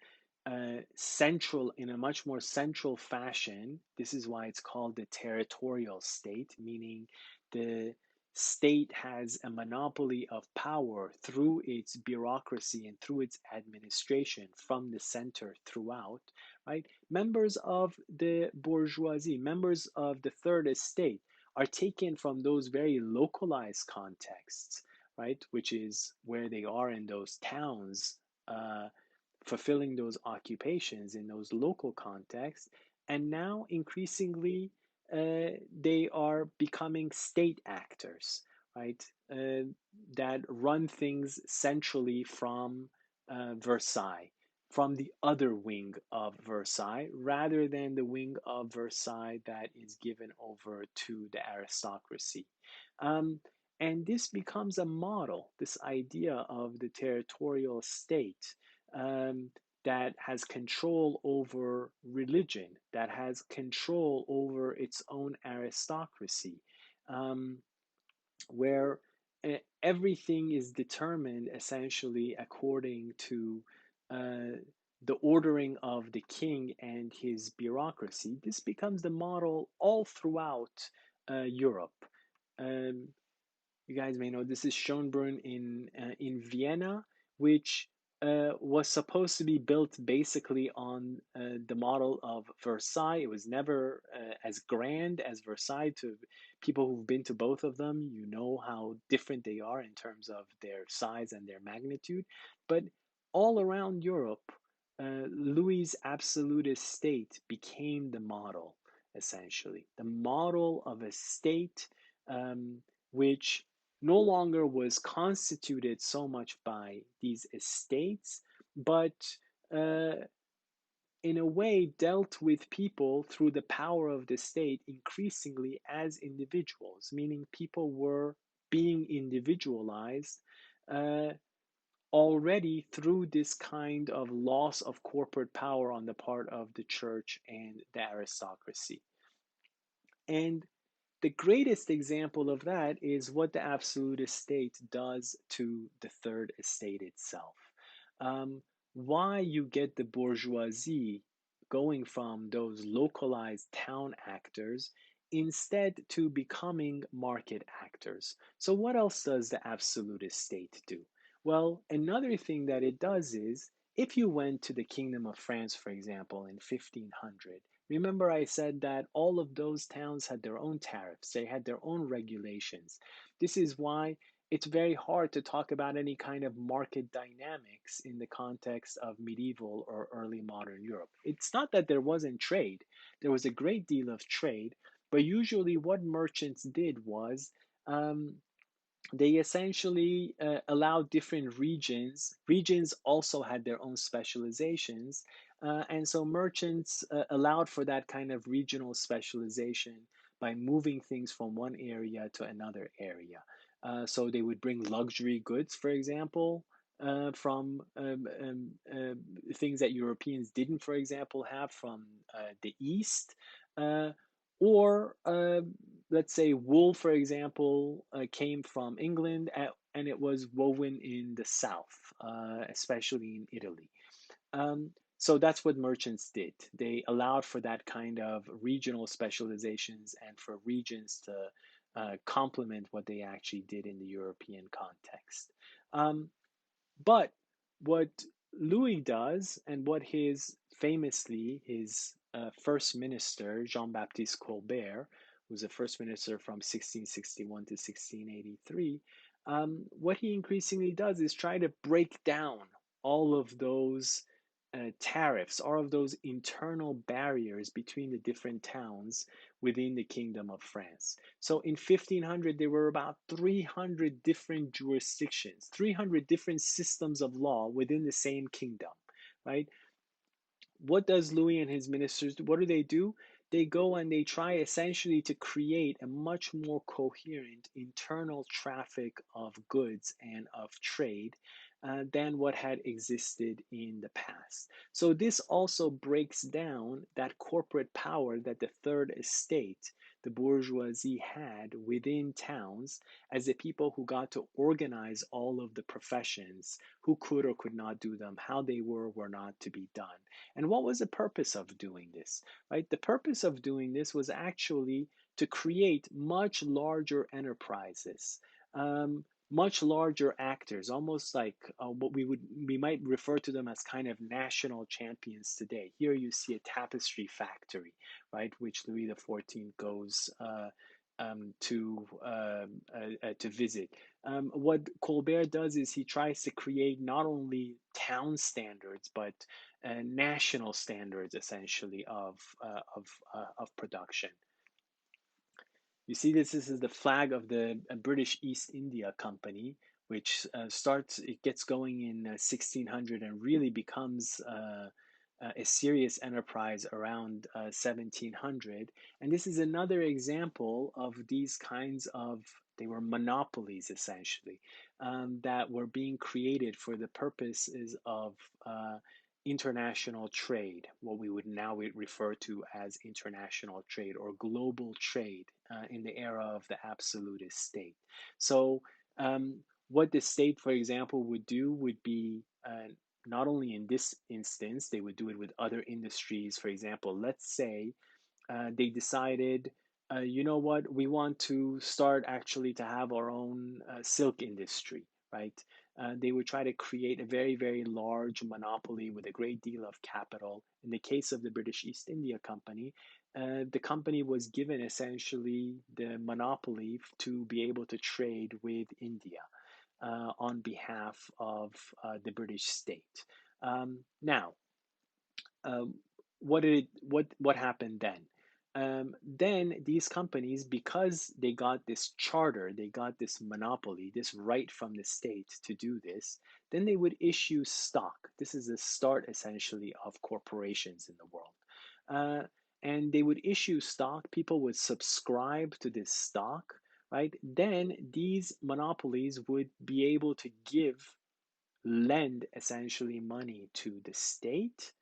central in a much more central fashion. This is why it's called the territorial state, meaning the state has a monopoly of power through its bureaucracy and through its administration from the center throughout, right? Members of the bourgeoisie, members of the third estate are taken from those very localized contexts, right? Which is where they are in those towns, uh, fulfilling those occupations in those local contexts. And now, increasingly, they are becoming state actors, right? That run things centrally from Versailles, from the other wing of Versailles, rather than the wing of Versailles that is given over to the aristocracy. Um, and this becomes a model, this idea of the territorial state, um, that has control over religion, that has control over its own aristocracy, um, where everything is determined essentially according to uh, the ordering of the king and his bureaucracy. This becomes the model all throughout Europe. Um, you guys may know this is Schönbrunn in Vienna, which was supposed to be built basically on the model of Versailles. It was never as grand as Versailles. To people who've been to both of them, you know how different they are in terms of their size and their magnitude. But all around Europe, Louis's absolutist state became the model, essentially. The model of a state um, which no longer was constituted so much by these estates, but uh, in a way dealt with people through the power of the state increasingly as individuals, meaning people were being individualized uh, already through this kind of loss of corporate power on the part of the church and the aristocracy. And the greatest example of that is what the absolute estate does to the third estate itself. Um, why you get the bourgeoisie going from those localized town actors instead to becoming market actors. So, what else does the absolute estate do? Well, another thing that it does is if you went to the Kingdom of France, for example, in 1500, remember, I said that all of those towns had their own tariffs, they had their own regulations. This is why it's very hard to talk about any kind of market dynamics in the context of medieval or early modern Europe. It's not that there wasn't trade, there was a great deal of trade, but usually what merchants did was um, they essentially allowed different regions. Regions also had their own specializations. And so merchants allowed for that kind of regional specialization by moving things from one area to another area. So they would bring luxury goods, for example, from things that Europeans didn't, for example, have from the East. Uh, or let's say wool, for example, came from England and it was woven in the south, especially in Italy. So that's what merchants did. They allowed for that kind of regional specializations and for regions to complement what they actually did in the European context. Um, but what Louis does, and what his first minister, Jean Baptiste Colbert, who was the first minister from 1661 to 1683, what he increasingly does is try to break down all of those tariffs, all of those internal barriers between the different towns within the Kingdom of France. So in 1500, there were about 300 different jurisdictions, 300 different systems of law within the same kingdom, right? What does Louis and his ministers do? What do? They go and they try essentially to create a much more coherent internal traffic of goods and of trade than what had existed in the past. So, this also breaks down that corporate power that the third estate, the bourgeoisie, had within towns as the people who got to organize all of the professions, who could or could not do them, how they were not to be done. And what was the purpose of doing this? Right? The purpose of doing this was actually to create much larger enterprises, much larger actors, almost like what we might refer to them as kind of national champions today. Here you see a tapestry factory, right, which Louis XIV goes to visit. What Colbert does is he tries to create not only town standards but national standards essentially of production. You see, this is the flag of the British East India Company, which it gets going in 1600 and really becomes a serious enterprise around 1700. And this is another example of these kinds of, they were monopolies essentially, that were being created for the purposes of international trade, what we would now refer to as international trade or global trade in the era of the absolutist state. So, what the state, for example, would do would be not only in this instance, they would do it with other industries. For example, let's say they decided, you know what, we want to start actually to have our own silk industry, right? They would try to create a very, very large monopoly with a great deal of capital. In the case of the British East India Company, the company was given essentially the monopoly to be able to trade with India on behalf of the British state. Now, um, what happened then? Then these companies, because they got this charter, they got this monopoly, this right from the state to do this, then they would issue stock. This is the start essentially of corporations in the world. Uh, and they would issue stock, people would subscribe to this stock, right? Then these monopolies would be able to lend essentially money to the state.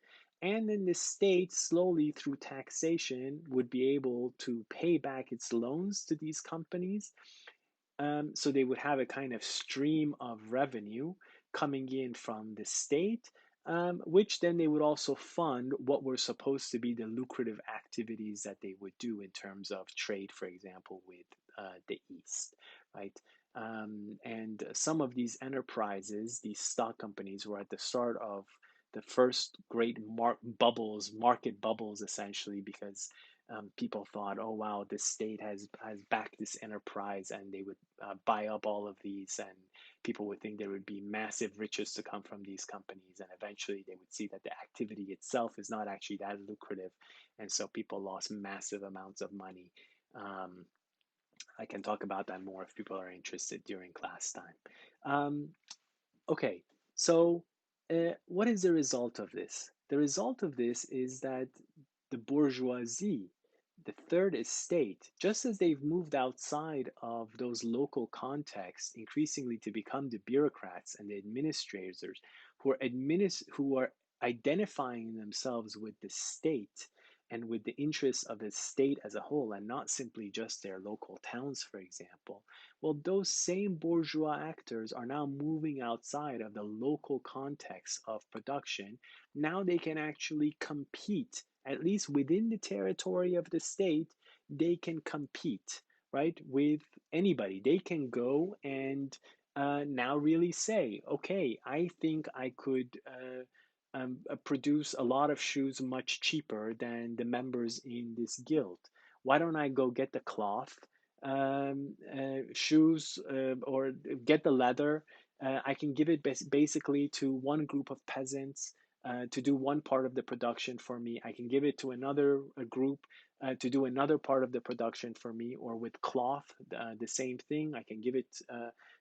And then the state, slowly through taxation, would be able to pay back its loans to these companies, so they would have a kind of stream of revenue coming in from the state, which then they would also fund what were supposed to be the lucrative activities that they would do in terms of trade, for example, with the East, right? And some of these enterprises, these stock companies, were at the start of the first great market bubbles, essentially, because people thought, oh wow, this state has backed this enterprise, and they would buy up all of these, and people would think there would be massive riches to come from these companies, and eventually they would see that the activity itself is not actually that lucrative, and so people lost massive amounts of money. Um, I can talk about that more if people are interested during class time. Um, Okay, so what is the result of this? The result of this is that the bourgeoisie, the third estate, just as they've moved outside of those local contexts increasingly to become the bureaucrats and the administrators who are identifying themselves with the state and with the interests of the state as a whole, and not simply just their local towns, for example. Well, those same bourgeois actors are now moving outside of the local context of production. Now they can actually compete, at least within the territory of the state, they can compete, right, with anybody. They can go and now really say, okay, I think I could produce a lot of shoes much cheaper than the members in this guild. Why don't I go get the cloth, shoes, or get the leather? I can give it basically to one group of peasants to do one part of the production for me. I can give it to another group to do another part of the production for me, or with cloth, the same thing. I can give it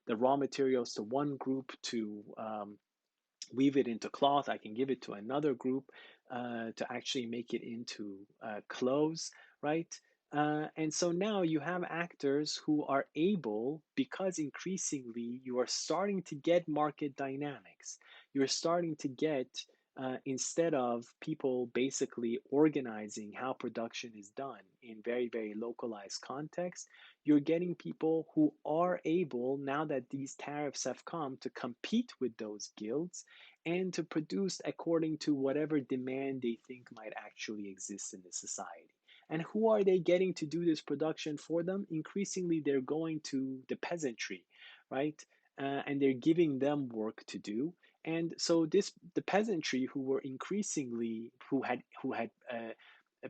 the raw materials to one group to weave it into cloth. I can give it to another group to actually make it into clothes, right? And so now you have actors who are able, because increasingly you are starting to get market dynamics. You're starting to get, instead of people basically organizing how production is done in very, very localized contexts, you're getting people who are able, now that these tariffs have come, to compete with those guilds and to produce according to whatever demand they think might actually exist in the society. And who are they getting to do this production for them? Increasingly, they're going to the peasantry, right? And they're giving them work to do. And so the peasantry, who were increasingly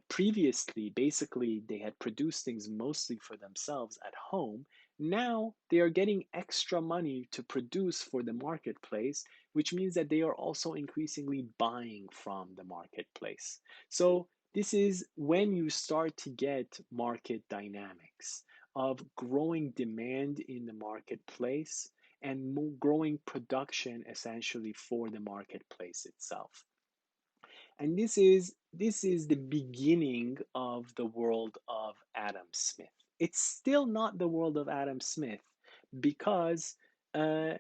previously, basically, they had produced things mostly for themselves at home. Now they are getting extra money to produce for the marketplace, which means that they are also increasingly buying from the marketplace. So this is when you start to get market dynamics of growing demand in the marketplace and growing production essentially for the marketplace itself. And this is the beginning of the world of Adam Smith. It's still not the world of Adam Smith, because uh,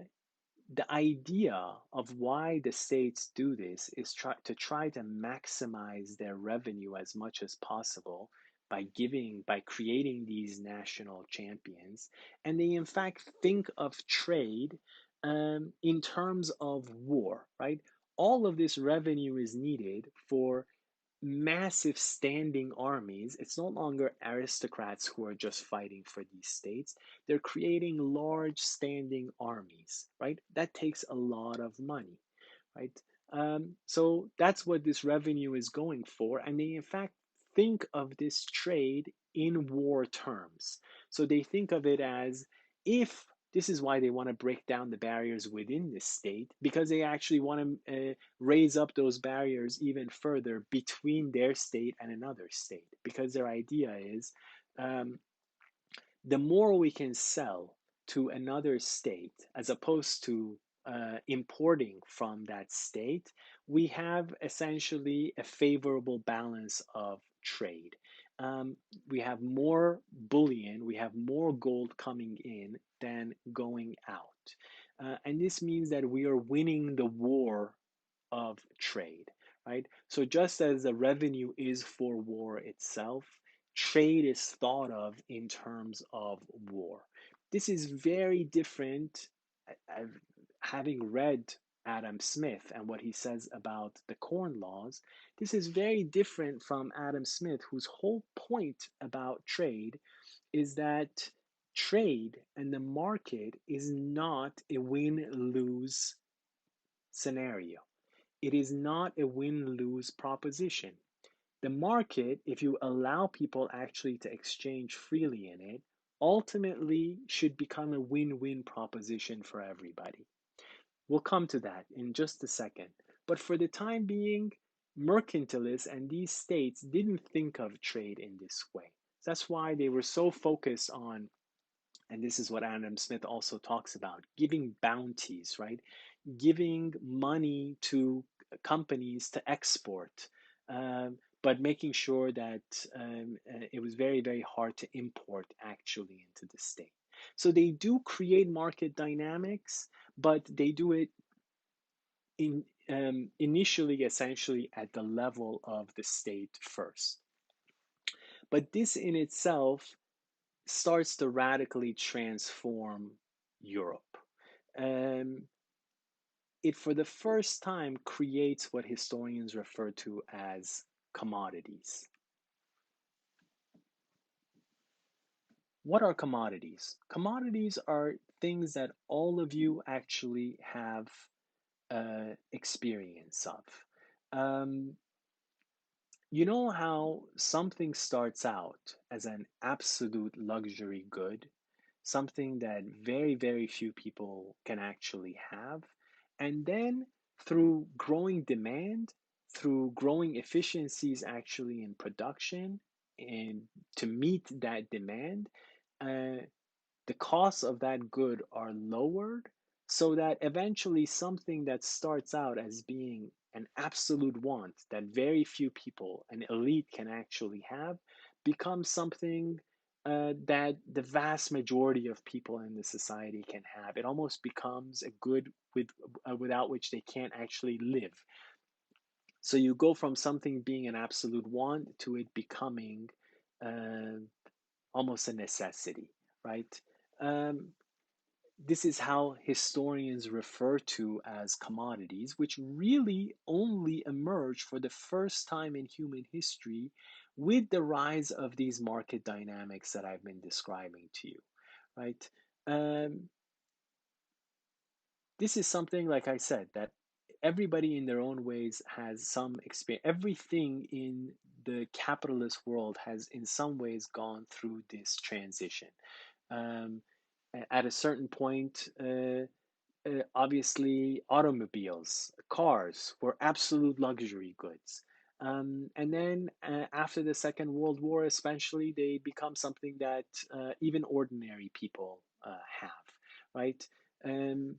the idea of why the states do this is try to maximize their revenue as much as possible by creating these national champions. And they in fact think of trade in terms of war, right? All of this revenue is needed for massive standing armies. It's no longer aristocrats who are just fighting for these states. They're creating large standing armies, right? That takes a lot of money, right? So that's what this revenue is going for. And they, in fact, think of this trade in war terms. So they think of it as, if This is why they want to break down the barriers within the state, because they actually want to raise up those barriers even further between their state and another state, because their idea is um, the more we can sell to another state as opposed to importing from that state, we have essentially a favorable balance of trade. Um, we have more bullion, we have more gold coming in than going out. And this means that we are winning the war of trade, right? So just as the revenue is for war itself, trade is thought of in terms of war. This is very different. Having read Adam Smith and what he says about the Corn Laws, this is very different from Adam Smith, whose whole point about trade is that trade and the market is not a win lose scenario. It is not a win lose proposition. The market, if you allow people actually to exchange freely in it, ultimately should become a win win proposition for everybody. We'll come to that in just a second. But for the time being, mercantilists and these states didn't think of trade in this way. That's why they were so focused on, and this is what Adam Smith also talks about, giving bounties, right? Giving money to companies to export, but making sure that it was very, very hard to import actually into the state. So they do create market dynamics, but they do it initially, essentially, at the level of the state first. But this in itself starts to radically transform Europe. Um, it for the first time creates what historians refer to as commodities. What are commodities? Commodities are things that all of you actually have experience of. Um, you know how something starts out as an absolute luxury good, something that very, very few people can actually have. And then through growing demand, through growing efficiencies actually in production, and to meet that demand, uh, the costs of that good are lowered so that eventually something that starts out as being an absolute want that very few people, an elite, can actually have becomes something that the vast majority of people in the society can have. It almost becomes a good without which they can't actually live. So you go from something being an absolute want to it becoming uh, almost a necessity, right? Um, this is how historians refer to as commodities, which really only emerge for the first time in human history with the rise of these market dynamics that I've been describing to you, right? Um, this is something, like I said, that everybody in their own ways has some experience. Everything in the capitalist world has, in some ways, gone through this transition. Um, at a certain point, obviously automobiles, cars were absolute luxury goods. And then after the Second World War, especially, they become something that even ordinary people have, right? Um,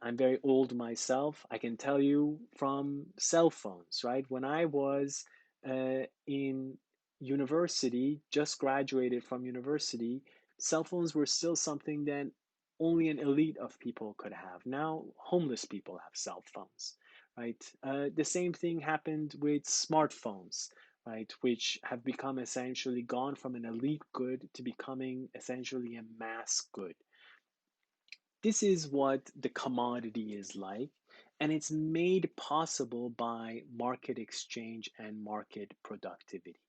I'm very old myself. I can tell you from cell phones, right? When I was in university, just graduated from university, cell phones were still something that only an elite of people could have. Now, homeless people have cell phones, right? The same thing happened with smartphones, right? Which have become essentially gone from an elite good to becoming essentially a mass good. This is what the commodity is like, and it's made possible by market exchange and market productivity.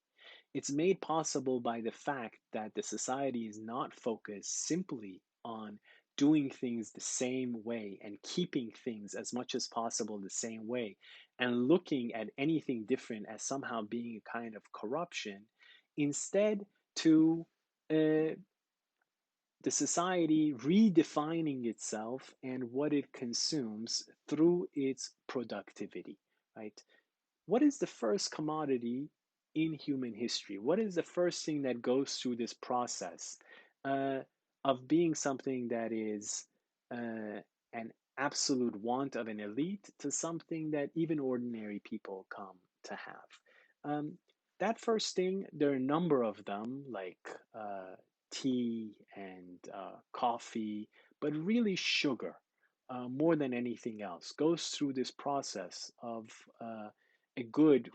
It's made possible by the fact that the society is not focused simply on doing things the same way and keeping things as much as possible the same way and looking at anything different as somehow being a kind of corruption. Instead, to uh, the society redefining itself and what it consumes through its productivity, right? What is the first commodity in human history? What is the first thing that goes through this process uh, of being something that is an absolute want of an elite to something that even ordinary people come to have? Um, that first thing, there are a number of them, like tea and coffee, but really sugar. More than anything else, goes through this process of a good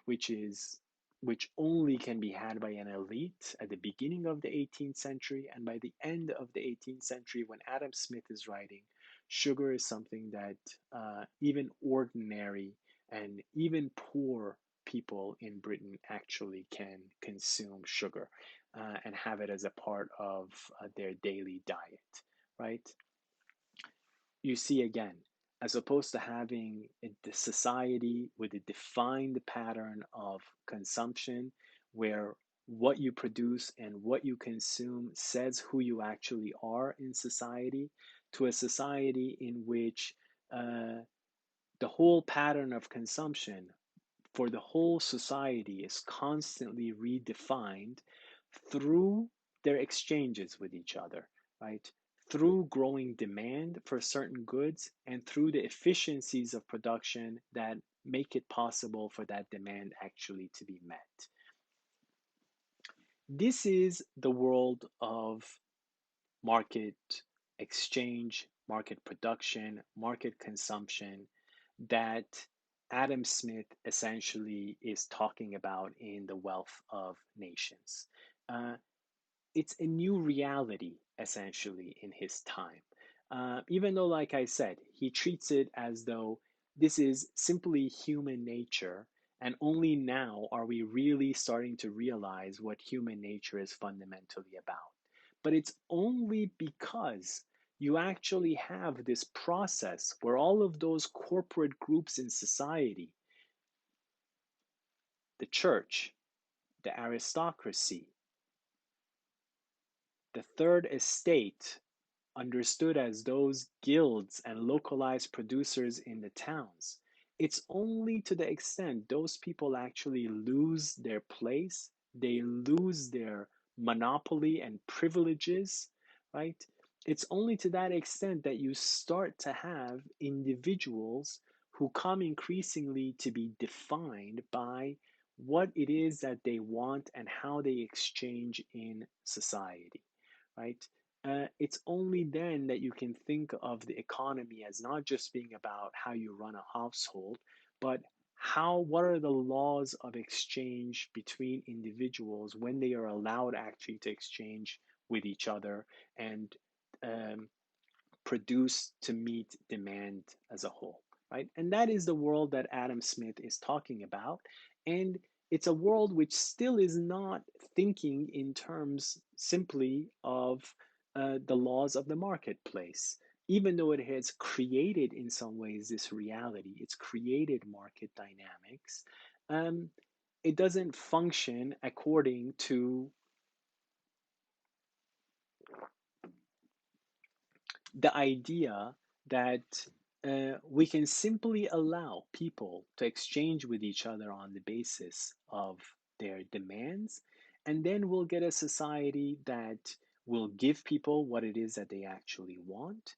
which only can be had by an elite at the beginning of the 18th century, and by the end of the 18th century when Adam Smith is writing, sugar is something that even ordinary and even poor people in Britain actually can consume sugar and have it as a part of their daily diet, right? You see again, as opposed to having a society with a defined pattern of consumption where what you produce and what you consume says who you actually are in society, to a society in which uh, the whole pattern of consumption for the whole society is constantly redefined through their exchanges with each other, right? Through growing demand for certain goods and through the efficiencies of production that make it possible for that demand actually to be met. This is the world of market exchange, market production, market consumption that Adam Smith essentially is talking about in The Wealth of Nations. Uh, it's a new reality essentially in his time. Even though, like I said, he treats it as though this is simply human nature, and only now are we really starting to realize what human nature is fundamentally about. But it's only because you actually have this process where all of those corporate groups in society, the church, the aristocracy, the third estate, understood as those guilds and localized producers in the towns. It's only to the extent those people actually lose their place, they lose their monopoly and privileges, right? It's only to that extent that you start to have individuals who come increasingly to be defined by what it is that they want and how they exchange in society, right? It's only then that you can think of the economy as not just being about how you run a household, but what are the laws of exchange between individuals when they are allowed actually to exchange with each other and um, produce to meet demand as a whole, right? And that is the world that Adam Smith is talking about. And it's a world which still is not thinking in terms simply of the laws of the marketplace. Even though it has created, in some ways, this reality, it's created market dynamics, um, it doesn't function according to the idea that we can simply allow people to exchange with each other on the basis of their demands, and then we'll get a society that will give people what it is that they actually want.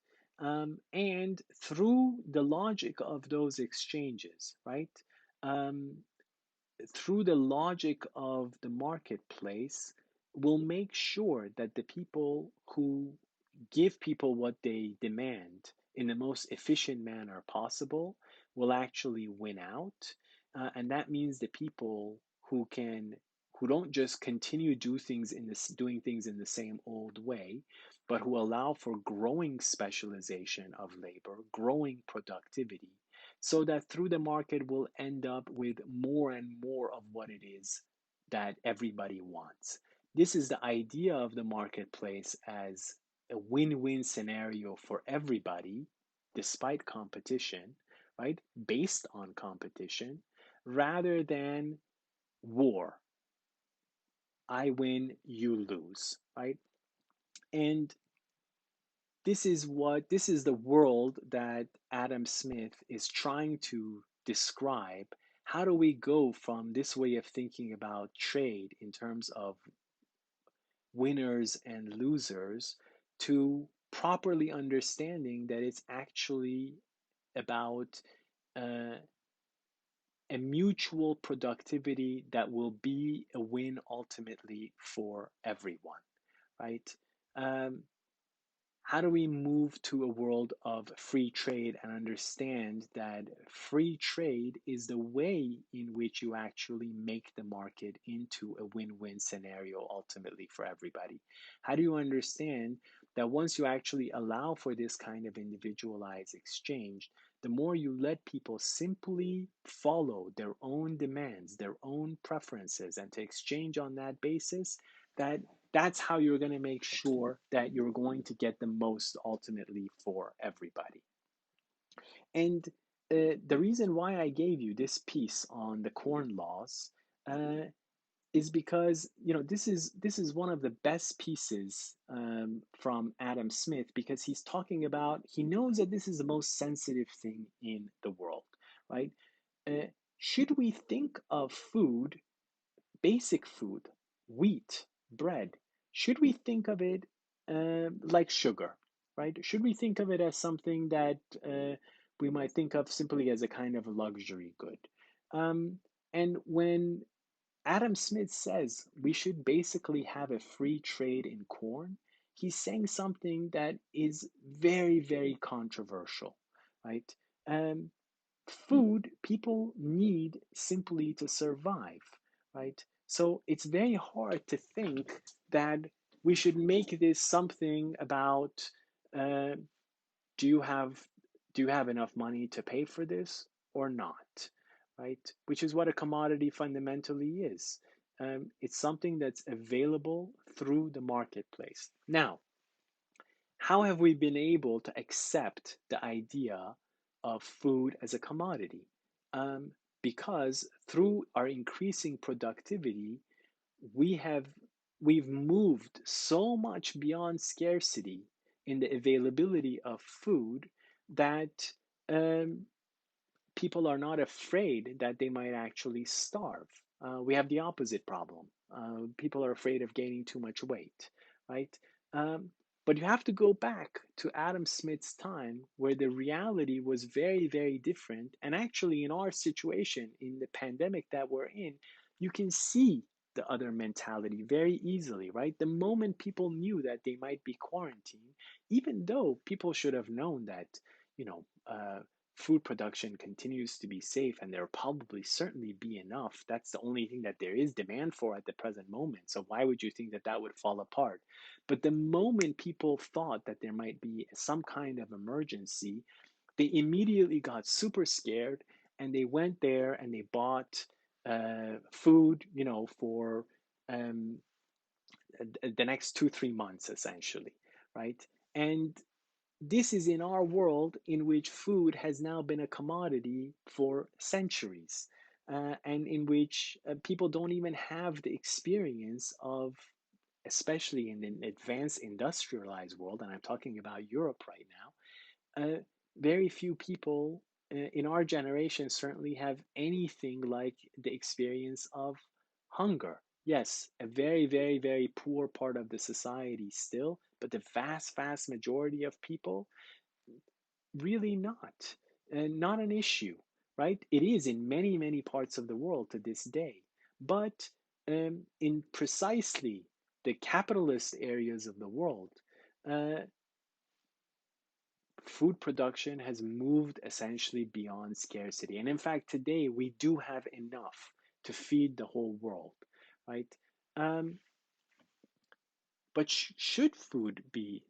And through the logic of those exchanges, right? Um, Through the logic of the marketplace, will make sure that the people who give people what they demand in the most efficient manner possible will actually win out. And that means the people who don't just continue doing things in the same old way, but who allow for growing specialization of labor, growing productivity, so that through the market we'll end up with more and more of what it is that everybody wants. This is the idea of the marketplace as a win-win scenario for everybody, despite competition, right? Based on competition, rather than war. I win, you lose, right? And this is the world that Adam Smith is trying to describe. How do we go from this way of thinking about trade in terms of winners and losers to properly understanding that it's actually about uh, a mutual productivity that will be a win ultimately for everyone, right? Um, how do we move to a world of free trade and understand that free trade is the way in which you actually make the market into a win-win scenario ultimately for everybody? How do you understand that once you actually allow for this kind of individualized exchange, the more you let people simply follow their own demands, their own preferences, and to exchange on that basis, that that's how you're going to make sure that you're going to get the most ultimately for everybody. And the reason why I gave you this piece on the corn laws uh, is because this is one of the best pieces from Adam Smith, because he's talking about, he knows that this is the most sensitive thing in the world, right? Uh, should we think of food, basic food, wheat, bread, should we think of it like sugar, right? Should we think of it as something that we might think of simply as a kind of a luxury good? Um, and when Adam Smith says we should basically have a free trade in corn, he's saying something that is very, very controversial, right? Um, Food people need simply to survive, right? So it's very hard to think that we should make this something about uh, do you have do you have enough money to pay for this or not, right? Which is what a commodity fundamentally is. It's something that's available through the marketplace. Now, how have we been able to accept the idea of food as a commodity? Um, because through our increasing productivity, we have we've moved so much beyond scarcity in the availability of food that um, people are not afraid that they might actually starve. We have the opposite problem. People are afraid of gaining too much weight, right? Um, but you have to go back to Adam Smith's time where the reality was very, very different. And actually, in our situation, in the pandemic that we're in, you can see the other mentality very easily, right? The moment people knew that they might be quarantined, even though people should have known that, you know, food production continues to be safe and there'll probably certainly be enough. That's the only thing that there is demand for at the present moment. So why would you think that that would fall apart? But the moment people thought that there might be some kind of emergency, they immediately got super scared and they went there and they bought food, for um, the next 2, 3 months essentially, right? And this is in our world in which food has now been a commodity for centuries, and in which people don't even have the experience of, especially in an advanced industrialized world, and I'm talking about Europe right now, very few people in our generation certainly have anything like the experience of hunger. Yes, a very, very, very poor part of the society still, but the vast, vast majority of people, really not. And not an issue, right? It is in many, many parts of the world to this day. But in precisely the capitalist areas of the world, uh, food production has moved essentially beyond scarcity. And in fact, today we do have enough to feed the whole world, right? Um, but should food be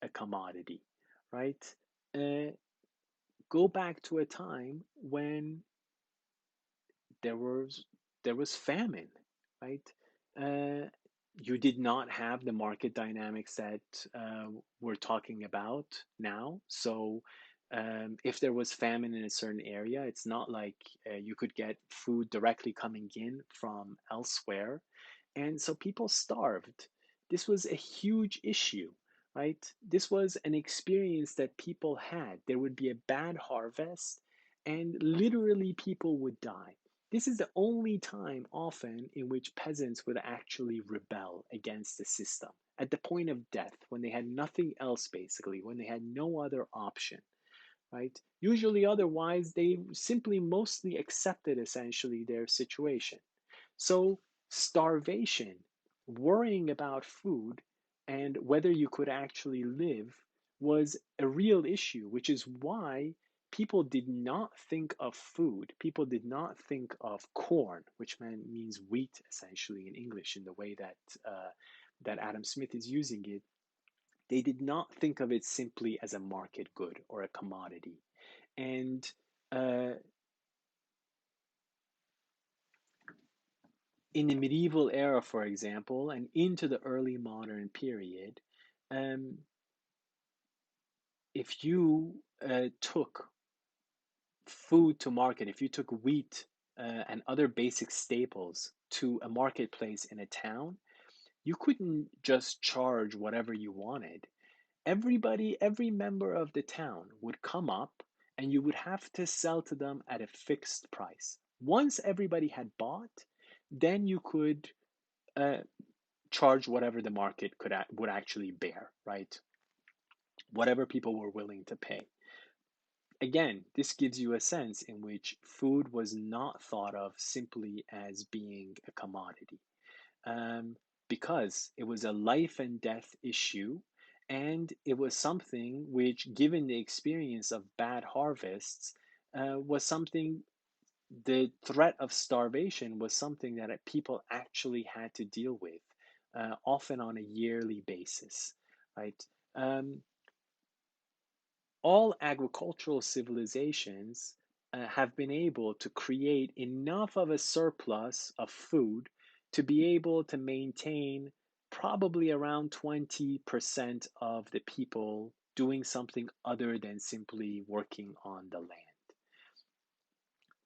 a commodity, right? Uh, Go back to a time when there was there was famine, right? Uh, you did not have the market dynamics that we're talking about now. So, if there was famine in a certain area, it's not like you could get food directly coming in from elsewhere, and so people starved. This was a huge issue, right? This was an experience that people had. There would be a bad harvest, and literally people would die. This is the only time often in which peasants would actually rebel against the system at the point of death, when they had nothing else, basically, when they had no other option, right? Usually, otherwise, they simply mostly accepted essentially their situation. So, starvation, worrying about food and whether you could actually live was a real issue, which is why people did not think of food. People did not think of corn, which means wheat essentially in English, in the way that Adam Smith is using it. They did not think of it simply as a market good or a commodity. And uh, in the medieval era, for example, and into the early modern period, um, if you took food to market, if you took wheat and other basic staples to a marketplace in a town, you couldn't just charge whatever you wanted. Everybody, every member of the town would come up and you would have to sell to them at a fixed price. Once everybody had bought, then you could uh, charge whatever the market would actually bear, right? Whatever people were willing to pay. Again, this gives you a sense in which food was not thought of simply as being a commodity, um, because it was a life and death issue, and it was something which, given the experience of bad harvests, was something. The threat of starvation was something that people actually had to deal with, often on a yearly basis, right? Um, all agricultural civilizations have been able to create enough of a surplus of food to be able to maintain probably around 20% of the people doing something other than simply working on the land.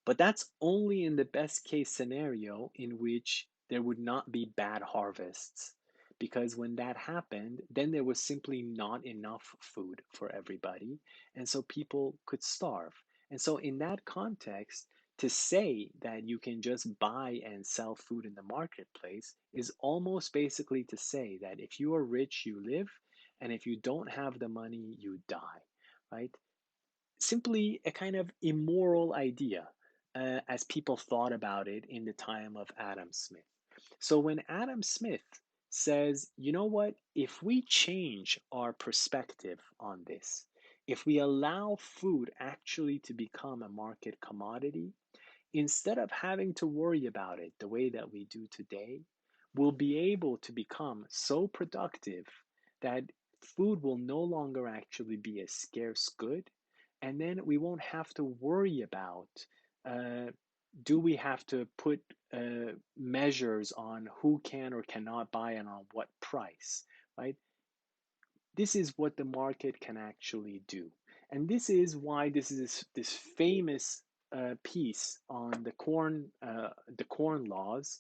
But that's only in the best case scenario in which there would not be bad harvests. Because when that happened, then there was simply not enough food for everybody. And so people could starve. And so, in that context, to say that you can just buy and sell food in the marketplace is almost basically to say that if you are rich, you live, and if you don't have the money, you die, right? Simply a kind of immoral idea, as people thought about it in the time of Adam Smith. So when Adam Smith says, you know what, if we change our perspective on this, if we allow food actually to become a market commodity, instead of having to worry about it the way that we do today, we'll be able to become so productive that food will no longer actually be a scarce good. And then we won't have to worry about, uh, do we have to put measures on who can or cannot buy and on what price, right? This is what the market can actually do. And this is why this is this famous piece on the corn laws.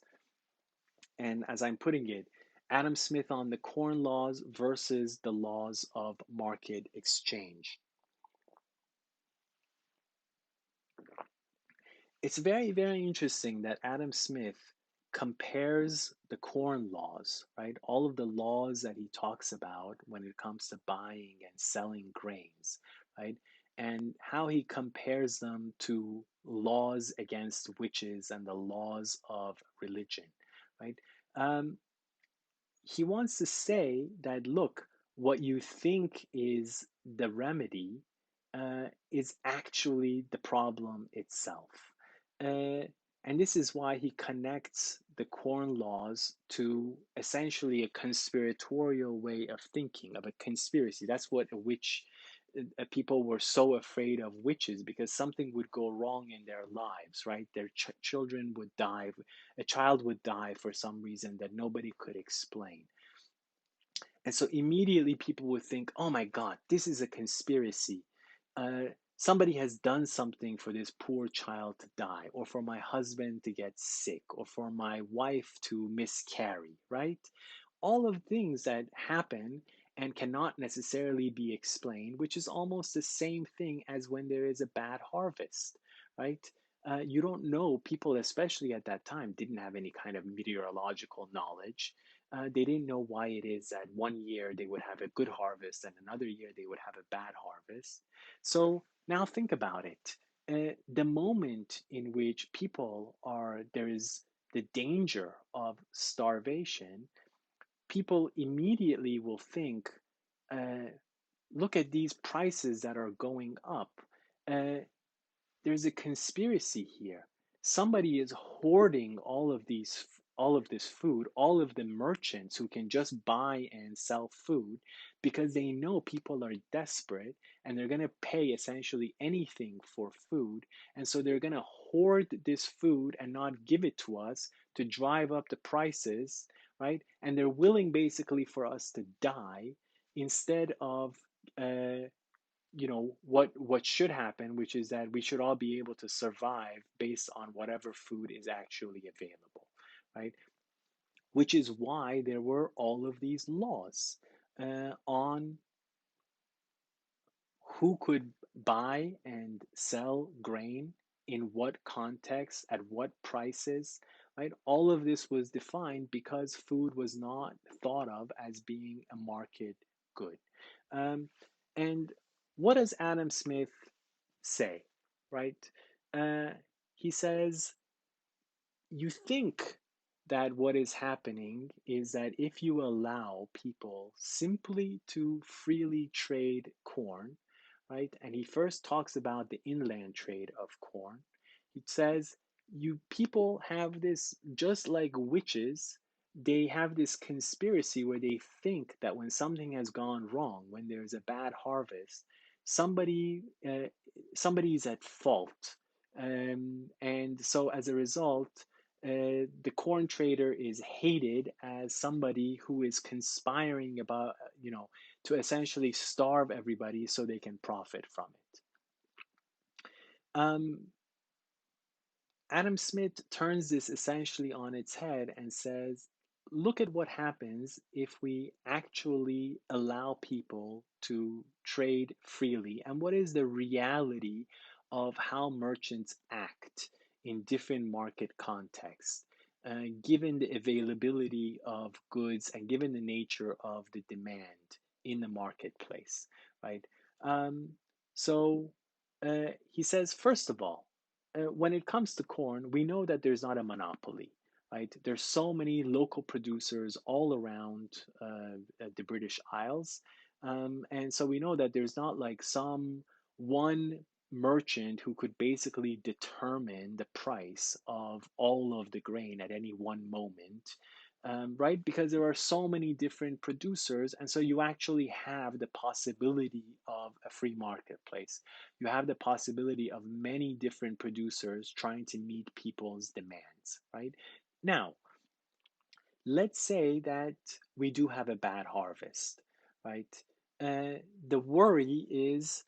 And as I'm putting it, Adam Smith on the corn laws versus the laws of market exchange. It's very, very interesting that Adam Smith compares the corn laws, right? All of the laws that he talks about when it comes to buying and selling grains, right? And how he compares them to laws against witches and the laws of religion, right? Um, he wants to say that, look, what you think is the remedy is actually the problem itself. Uh, and this is why he connects the corn laws to essentially a conspiratorial way of thinking, of a conspiracy. That's what a witch, people were so afraid of witches because something would go wrong in their lives, right? Their children would die, a child would die for some reason that nobody could explain. And so immediately people would think, oh my God, this is a conspiracy. Somebody has done something for this poor child to die, or for my husband to get sick, or for my wife to miscarry, right? All of things that happen. and cannot necessarily be explained, which is almost the same thing as when there is a bad harvest, right? You don't know, people, especially at that time, didn't have any kind of meteorological knowledge. They didn't know why it is that one year they would have a good harvest and another year they would have a bad harvest. So now think about it. The moment in which there is the danger of starvation, people immediately will think, uh, look at these prices that are going up. Uh, there's a conspiracy here. Somebody is hoarding all of this food, all of the merchants who can just buy and sell food because they know people are desperate and they're going to pay essentially anything for food. And so they're going to hoard this food and not give it to us to drive up the prices, right? And they're willing basically for us to die instead of what should happen, which is that we should all be able to survive based on whatever food is actually available, right? Which is why there were all of these laws on who could buy and sell grain in what context at what prices, right? All of this was defined because food was not thought of as being a market good. um, and what does Adam Smith say, right? uh, he says, you think that what is happening is that if you allow people simply to freely trade corn, right? And he first talks about the inland trade of corn. He says, you people have this, just like witches, they have this conspiracy where they think that when something has gone wrong, when there's a bad harvest, somebody somebody is at fault. And so as a result, the corn trader is hated as somebody who is conspiring about, to essentially starve everybody so they can profit from it. Um, Adam Smith turns this essentially on its head and says, look at what happens if we actually allow people to trade freely, and what is the reality of how merchants act in different market contexts, given the availability of goods and given the nature of the demand in the marketplace, right? Um, so he says, first of all, when it comes to corn, we know that there's not a monopoly, right? There's so many local producers all around the British Isles. And so we know that there's not like some one merchant who could basically determine the price of all of the grain at any one moment, right? Because there are so many different producers. And so you actually have the possibility of a free marketplace. You have the possibility of many different producers trying to meet people's demands, right? Now, let's say that we do have a bad harvest, right? The worry is,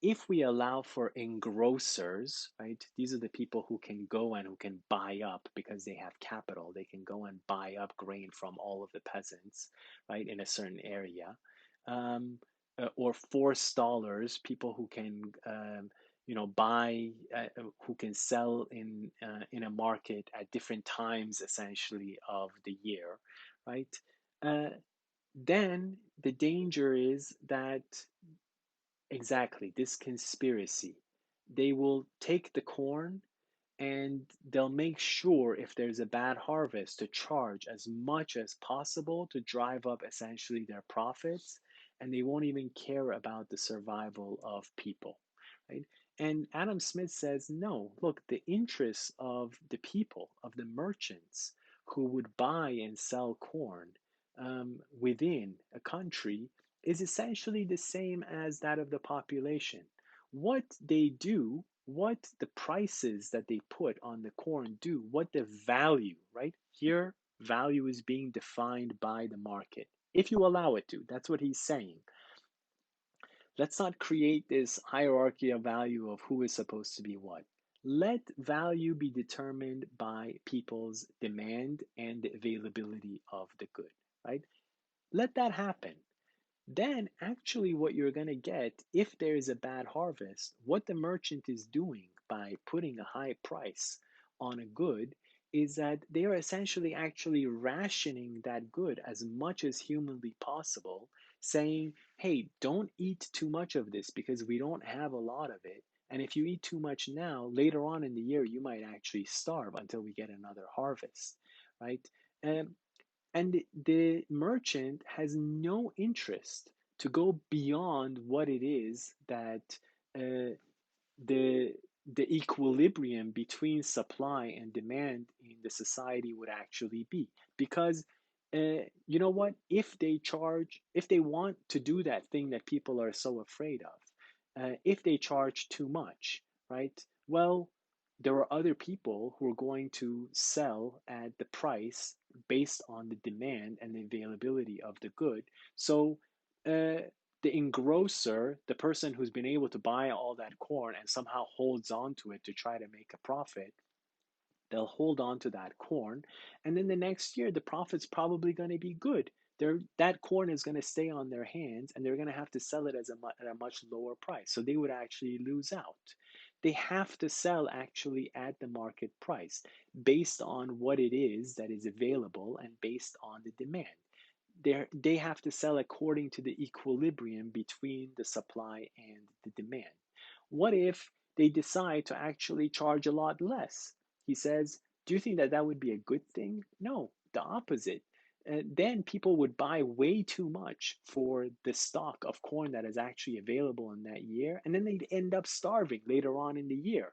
if we allow for engrossers, right? These are the people who can go and who can buy up because they have capital. They can go and buy up grain from all of the peasants, right, in a certain area. Um, or forestallers, people who can buy, who can sell in a market at different times essentially of the year, right? uh, then the danger is that, exactly, this conspiracy, they will take the corn and they'll make sure, if there's a bad harvest, to charge as much as possible to drive up essentially their profits, and they won't even care about the survival of people, right? And Adam Smith says, no, look, the interests of the people, of the merchants who would buy and sell corn within a country, is essentially the same as that of the population. What they do, what the prices that they put on the corn do, what the value, right? Here, value is being defined by the market. If you allow it to, that's what he's saying. Let's not create this hierarchy of value of who is supposed to be what. Let value be determined by people's demand and the availability of the good, right? Let that happen. then actually what you're going to get, if there is a bad harvest, what the merchant is doing by putting a high price on a good is that they are essentially actually rationing that good as much as humanly possible, saying, hey, don't eat too much of this because we don't have a lot of it. And if you eat too much now, later on in the year, you might actually starve until we get another harvest, right? Um, and the merchant has no interest to go beyond what it is that uh, the the equilibrium between supply and demand in the society would actually be, because you know what, if they want to do that thing that people are so afraid of, if they charge too much, right, well, there are other people who are going to sell at the price based on the demand and the availability of the good. So uh, the engrosser, the person who's been able to buy all that corn and somehow holds on to it to try to make a profit, they'll hold on to that corn. And then the next year, the profit's probably going to be good. That corn is going to stay on their hands and they're going to have to sell it at a much lower price. So they would actually lose out. They have to sell actually at the market price based on what it is that is available and based on the demand. They have to sell according to the equilibrium between the supply and the demand. What if they decide to actually charge a lot less? He says, do you think that that would be a good thing? No, the opposite. Then people would buy way too much for the stock of corn that is actually available in that year, and then they'd end up starving later on in the year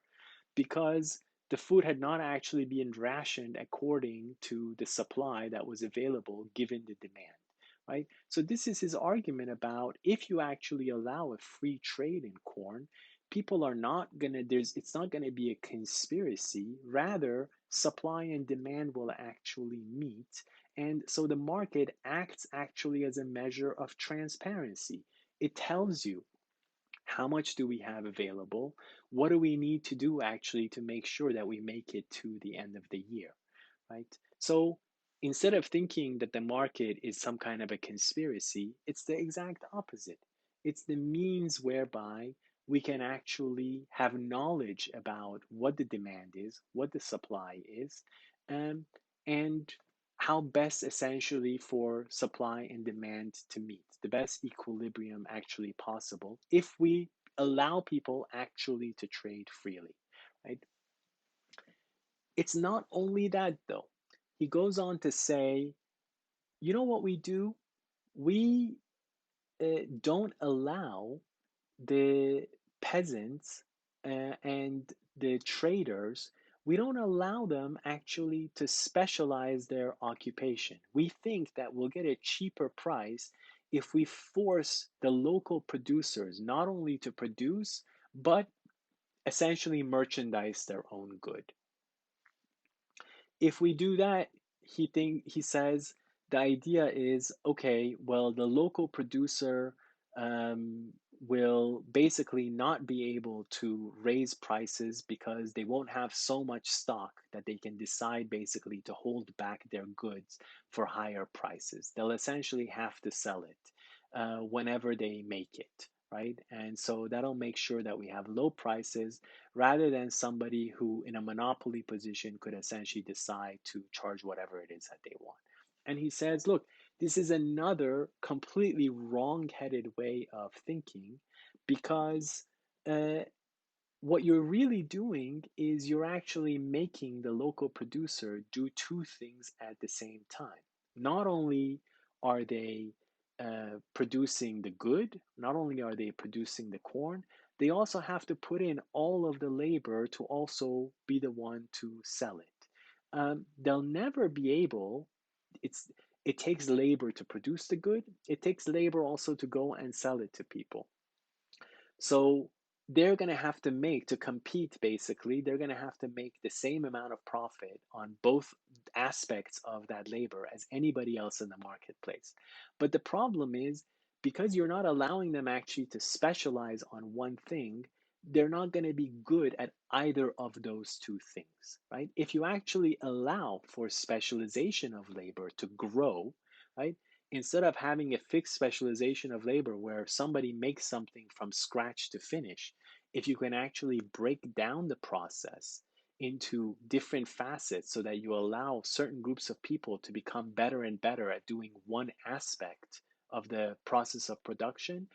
because the food had not actually been rationed according to the supply that was available given the demand, right? So this is his argument about if you actually allow a free trade in corn, people are not going to there's it's not going to be a conspiracy, rather supply and demand will actually meet. And so the market acts actually as a measure of transparency. It tells you how much do we have available? What do we need to do actually to make sure that we make it to the end of the year, right? So instead of thinking that the market is some kind of a conspiracy, it's the exact opposite. It's the means whereby we can actually have knowledge about what the demand is, what the supply is, um, and how best essentially for supply and demand to meet the best equilibrium actually possible if we allow people actually to trade freely, right? It's not only that though. He goes on to say, you know what we do? We don't allow the peasants and the traders, we don't allow them actually to specialize their occupation. We think that we'll get a cheaper price if we force the local producers not only to produce, but essentially merchandise their own good. If we do that, he says the idea is okay, well, the local producer um, will basically not be able to raise prices because they won't have so much stock that they can decide basically to hold back their goods for higher prices. They'll essentially have to sell it whenever they make it, right? And so that'll make sure that we have low prices rather than somebody who in a monopoly position could essentially decide to charge whatever it is that they want. And he says, look, this is another completely wrong-headed way of thinking because uh, what you're really doing is you're actually making the local producer do two things at the same time. Not only are they producing the good, not only are they producing the corn, they also have to put in all of the labor to also be the one to sell it. They'll never be able, it's, it takes labor to produce the good, it takes labor also to go and sell it to people. So they're going to have to make, to compete basically, they're going to have to make the same amount of profit on both aspects of that labor as anybody else in the marketplace. But the problem is because you're not allowing them actually to specialize on one thing, they're not going to be good at either of those two things, right? If you actually allow for specialization of labor to grow, right? Instead of having a fixed specialization of labor where somebody makes something from scratch to finish, if you can actually break down the process into different facets so that you allow certain groups of people to become better and better at doing one aspect of the process of production,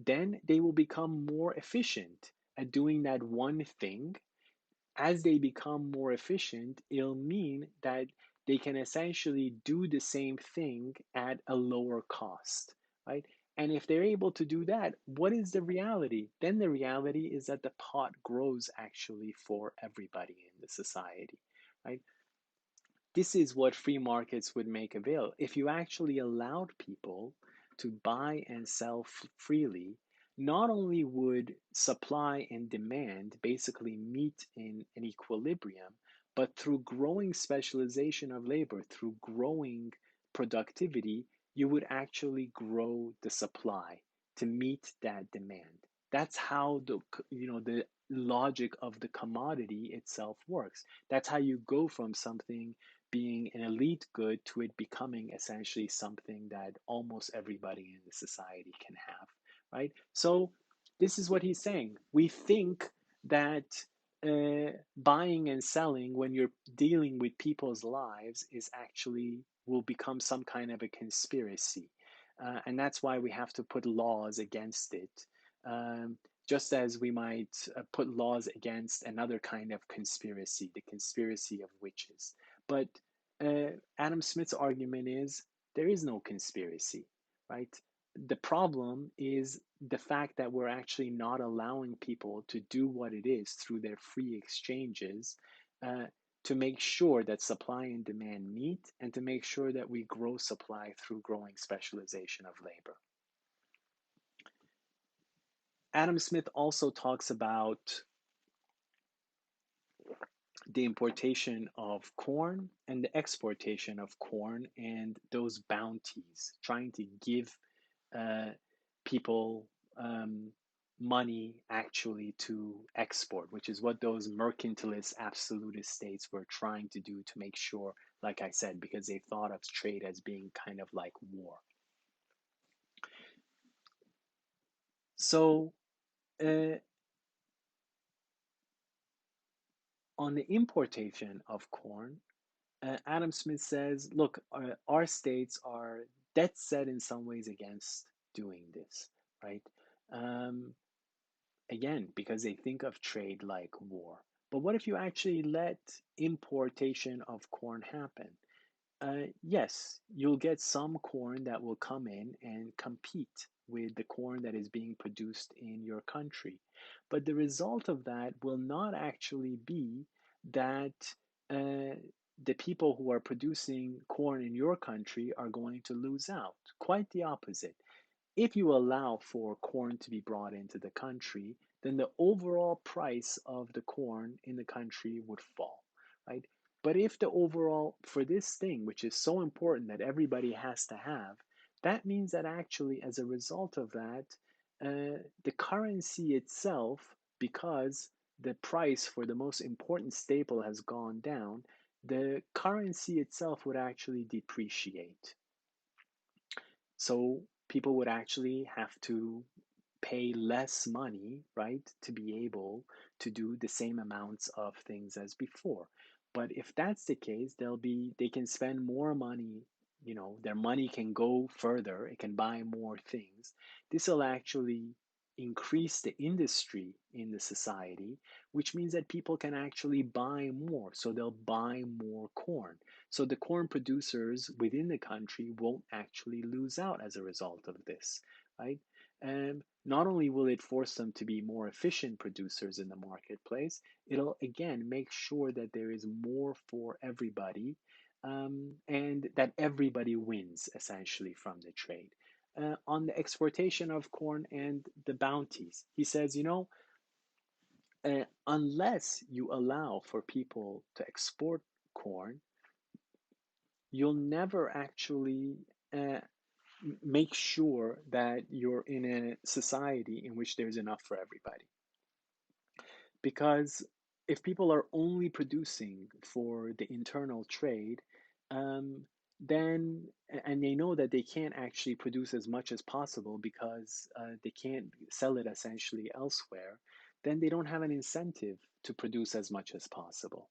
then they will become more efficient at doing that one thing. As they become more efficient, it'll mean that they can essentially do the same thing at a lower cost, right? And if they're able to do that, what is the reality? Then the reality is that the pot grows actually for everybody in the society, right? This is what free markets would make available. If you actually allowed people to buy and sell freely, not only would supply and demand basically meet in an equilibrium, but through growing specialization of labor, through growing productivity, you would actually grow the supply to meet that demand. That's how the logic of the commodity itself works. That's how you go from something being an elite good to it becoming essentially something that almost everybody in the society can have, right? So this is what he's saying. We think that buying and selling when you're dealing with people's lives is actually will become some kind of a conspiracy. And that's why we have to put laws against it. Um, just as we might put laws against another kind of conspiracy, the conspiracy of witches. But Adam Smith's argument is there is no conspiracy, right? The problem is the fact that we're actually not allowing people to do what it is through their free exchanges uh, to make sure that supply and demand meet and to make sure that we grow supply through growing specialization of labor. Adam Smith also talks about the importation of corn and the exportation of corn and those bounties, trying to give uh, people um, money actually to export, which is what those mercantilist absolutist states were trying to do to make sure, like I said, because they thought of trade as being kind of like war. So, uh, on the importation of corn, Adam Smith says, look, our states are dead set in some ways against doing this, right? Um, again, because they think of trade like war. But what if you actually let importation of corn happen? Yes, you'll get some corn that will come in and compete with the corn that is being produced in your country. But the result of that will not actually be that uh, the people who are producing corn in your country are going to lose out. Quite the opposite. If you allow for corn to be brought into the country, then the overall price of the corn in the country would fall, right? But if the overall, for this thing, which is so important that everybody has to have, that means that actually, as a result of that, the currency itself, because the price for the most important staple has gone down, the currency itself would actually depreciate. So people would actually have to pay less money, right, to be able to do the same amounts of things as before. But if that's the case, they can spend more money, their money can go further, it can buy more things. This will actually increase the industry in the society, which means that people can actually buy more. So they'll buy more corn. So the corn producers within the country won't actually lose out as a result of this, right? And not only will it force them to be more efficient producers in the marketplace, it'll again make sure that there is more for everybody and that everybody wins essentially from the trade. On the exportation of corn and the bounties, he says, unless you allow for people to export corn, you'll never actually uh, make sure that you're in a society in which there's enough for everybody. Because if people are only producing for the internal trade, um, then and they know that they can't actually produce as much as possible because they can't sell it essentially elsewhere, then they don't have an incentive to produce as much as possible.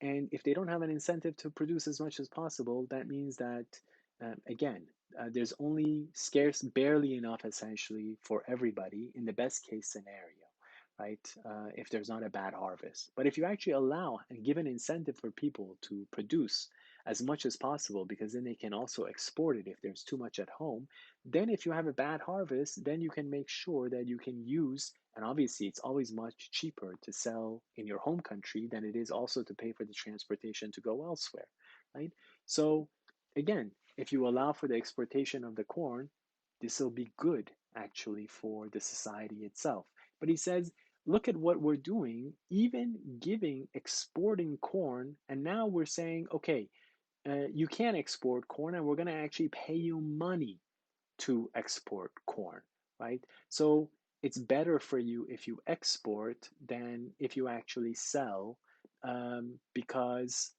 And if they don't have an incentive to produce as much as possible, that means that again, there's only scarce barely enough essentially for everybody in the best case scenario, right? If there's not a bad harvest. But if you actually allow and give an incentive for people to produce as much as possible, because then they can also export it if there's too much at home, then if you have a bad harvest, then you can make sure that you can use, and obviously it's always much cheaper to sell in your home country than it is also to pay for the transportation to go elsewhere, right? So again, if you allow for the exportation of the corn, this will be good actually for the society itself. But he says, look at what we're doing, even giving exporting corn, and now we're saying, okay, you can export corn, and we're going to actually pay you money to export corn, right? So it's better for you if you export than if you actually sell, because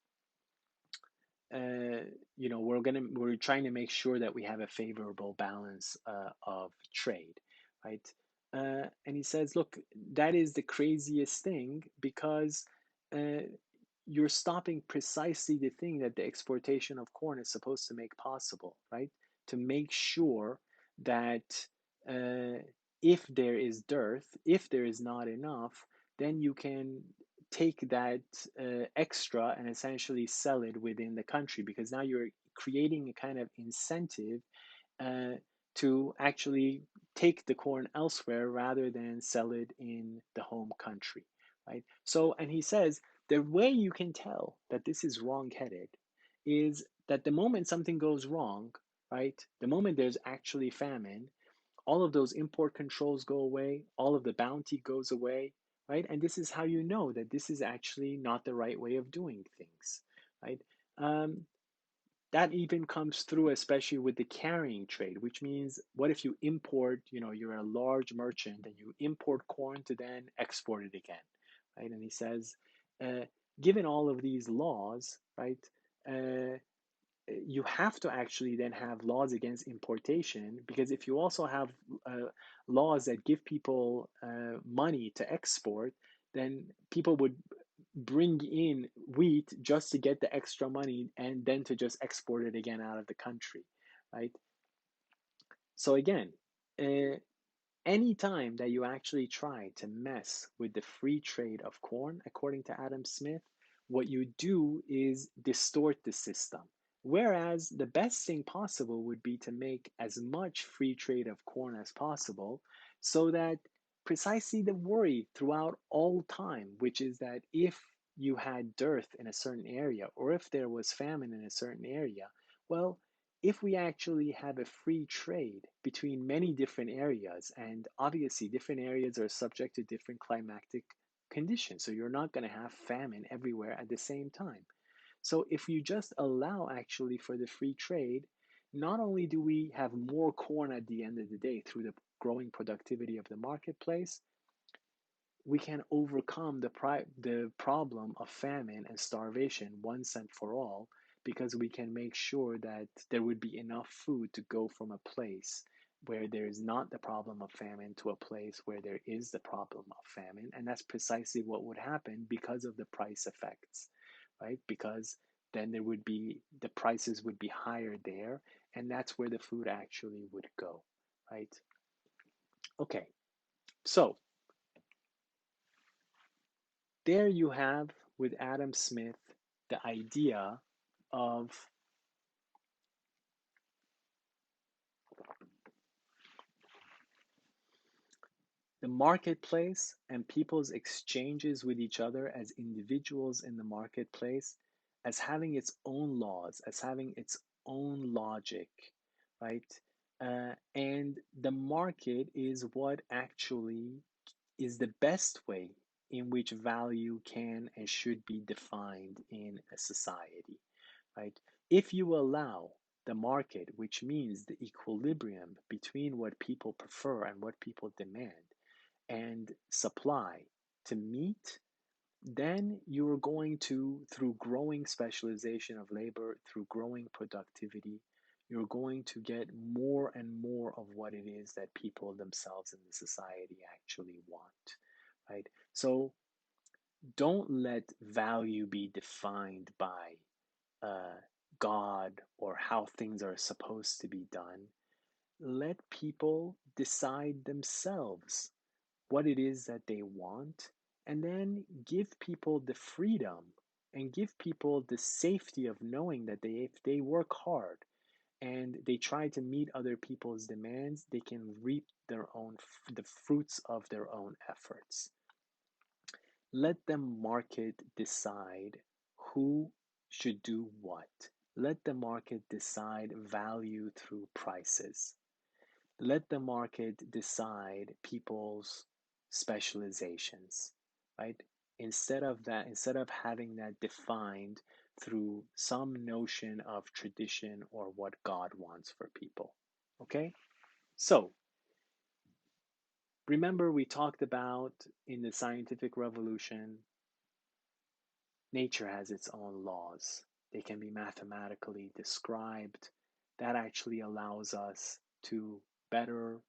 uh, we're trying to make sure that we have a favorable balance of trade, right? And he says, look, that is the craziest thing because uh, you're stopping precisely the thing that the exportation of corn is supposed to make possible, right? To make sure that uh, if there is dearth, if there is not enough, then you can take that extra and essentially sell it within the country, because now you're creating a kind of incentive uh, to actually take the corn elsewhere rather than sell it in the home country, right? So, and he says the way you can tell that this is wrong-headed is that the moment something goes wrong, right? The moment there's actually famine, all of those import controls go away, all of the bounty goes away, right? And this is how you know that this is actually not the right way of doing things, right? Um, that even comes through, especially with the carrying trade, which means what if you import, you're a large merchant and you import corn to then export it again, right? And he says, uh, given all of these laws, right? Uh, you have to actually then have laws against importation, because if you also have laws that give people money to export, then people would bring in wheat just to get the extra money and then to just export it again out of the country, right? So again, uh, any time that you actually try to mess with the free trade of corn, according to Adam Smith, what you do is distort the system. Whereas the best thing possible would be to make as much free trade of corn as possible, so that precisely the worry throughout all time, which is that if you had dearth in a certain area or if there was famine in a certain area, well, if we actually have a free trade between many different areas, and obviously different areas are subject to different climatic conditions, so you're not going to have famine everywhere at the same time. So if you just allow actually for the free trade, not only do we have more corn at the end of the day through the growing productivity of the marketplace, we can overcome the problem of famine and starvation once and for all, because we can make sure that there would be enough food to go from a place where there is not the problem of famine to a place where there is the problem of famine. And that's precisely what would happen because of the price effects, right? Because then there would be the prices would be higher there, and that's where the food actually would go, right? Okay, so there you have, with Adam Smith, the idea of the marketplace and people's exchanges with each other as individuals in the marketplace as having its own laws, as having its own logic, right? And the market is what actually is the best way in which value can and should be defined in a society, right? If you allow the market, which means the equilibrium between what people prefer and what people demand, and supply to meet, then you're going to, through growing specialization of labor, through growing productivity, you're going to get more and more of what it is that people themselves in the society actually want, right? So don't let value be defined by uh, God or how things are supposed to be done. Let people decide themselves what it is that they want, and then give people the freedom and give people the safety of knowing that if they work hard and they try to meet other people's demands, they can reap the fruits of their own efforts. Let the market decide who should do what. Let the market decide value through prices. Let the market decide people's specializations, right? Instead of having that defined through some notion of tradition or what God wants for people. Okay? So, remember we talked about in the scientific revolution, nature has its own laws. They can be mathematically described. That actually allows us to better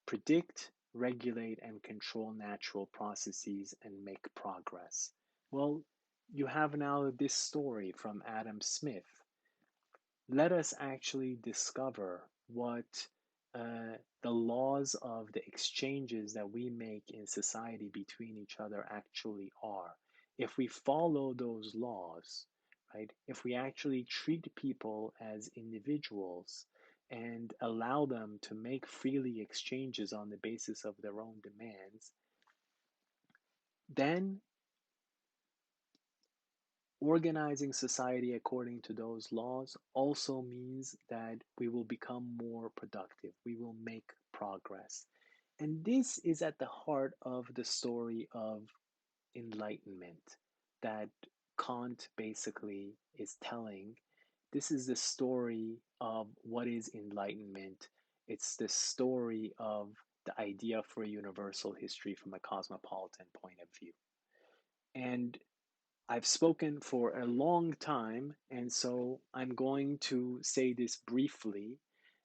predict, regulate, and control natural processes and make progress. Well, you have now this story from Adam Smith. Let us actually discover what the laws of the exchanges that we make in society between each other actually are. If we follow those laws, right, if we actually treat people as individuals and allow them to make freely exchanges on the basis of their own demands, then organizing society according to those laws also means that we will become more productive. We will make progress. And this is at the heart of the story of enlightenment that Kant basically is telling. This is the story of what is enlightenment. It's the story of the idea for a universal history from a cosmopolitan point of view. And I've spoken for a long time, and so I'm going to say this briefly,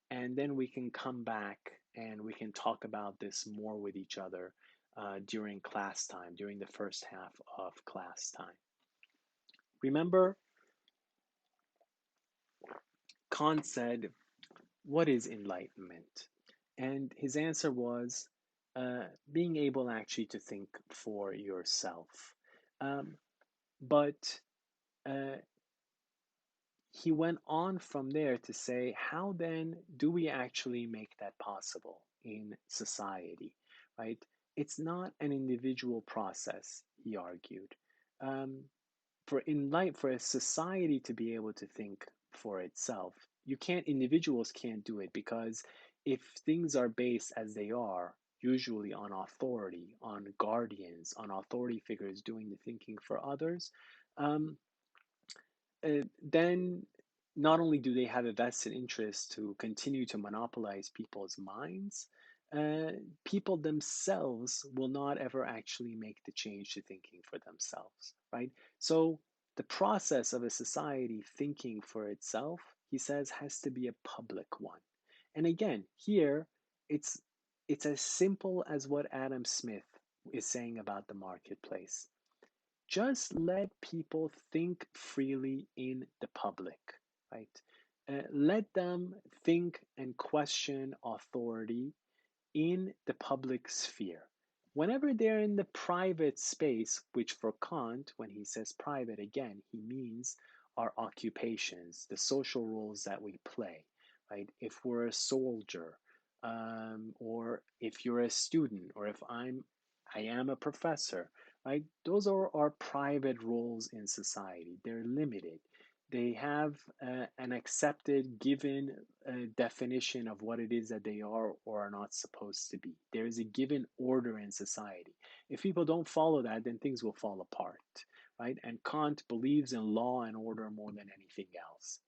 and then we can come back and we can talk about this more with each other during class time, during the first half of class time. Remember, Kant said, what is enlightenment? And his answer was being able actually to think for yourself. Um, but uh, he went on from there to say, how then do we actually make that possible in society, right? It's not an individual process, he argued. Um, for a society to be able to think for itself, individuals can't do it because if things are based as they are, usually on authority, on guardians, on authority figures doing the thinking for others, um, then not only do they have a vested interest to continue to monopolize people's minds, uh, people themselves will not ever actually make the change to thinking for themselves, right? So the process of a society thinking for itself, he says, has to be a public one. And again, here it's it's as simple as what Adam Smith is saying about the marketplace. Just let people think freely in the public, right? Let them think and question authority in the public sphere. Whenever they're in the private space, which for Kant, when he says private, again, he means our occupations, the social roles that we play, right? If we're a soldier, or if you're a student, or if I am a professor, right? Those are our private roles in society. They're limited. They have an accepted, given definition of what it is that they are or are not supposed to be. There is a given order in society. If people don't follow that, then things will fall apart, right? And Kant believes in law and order more than anything else.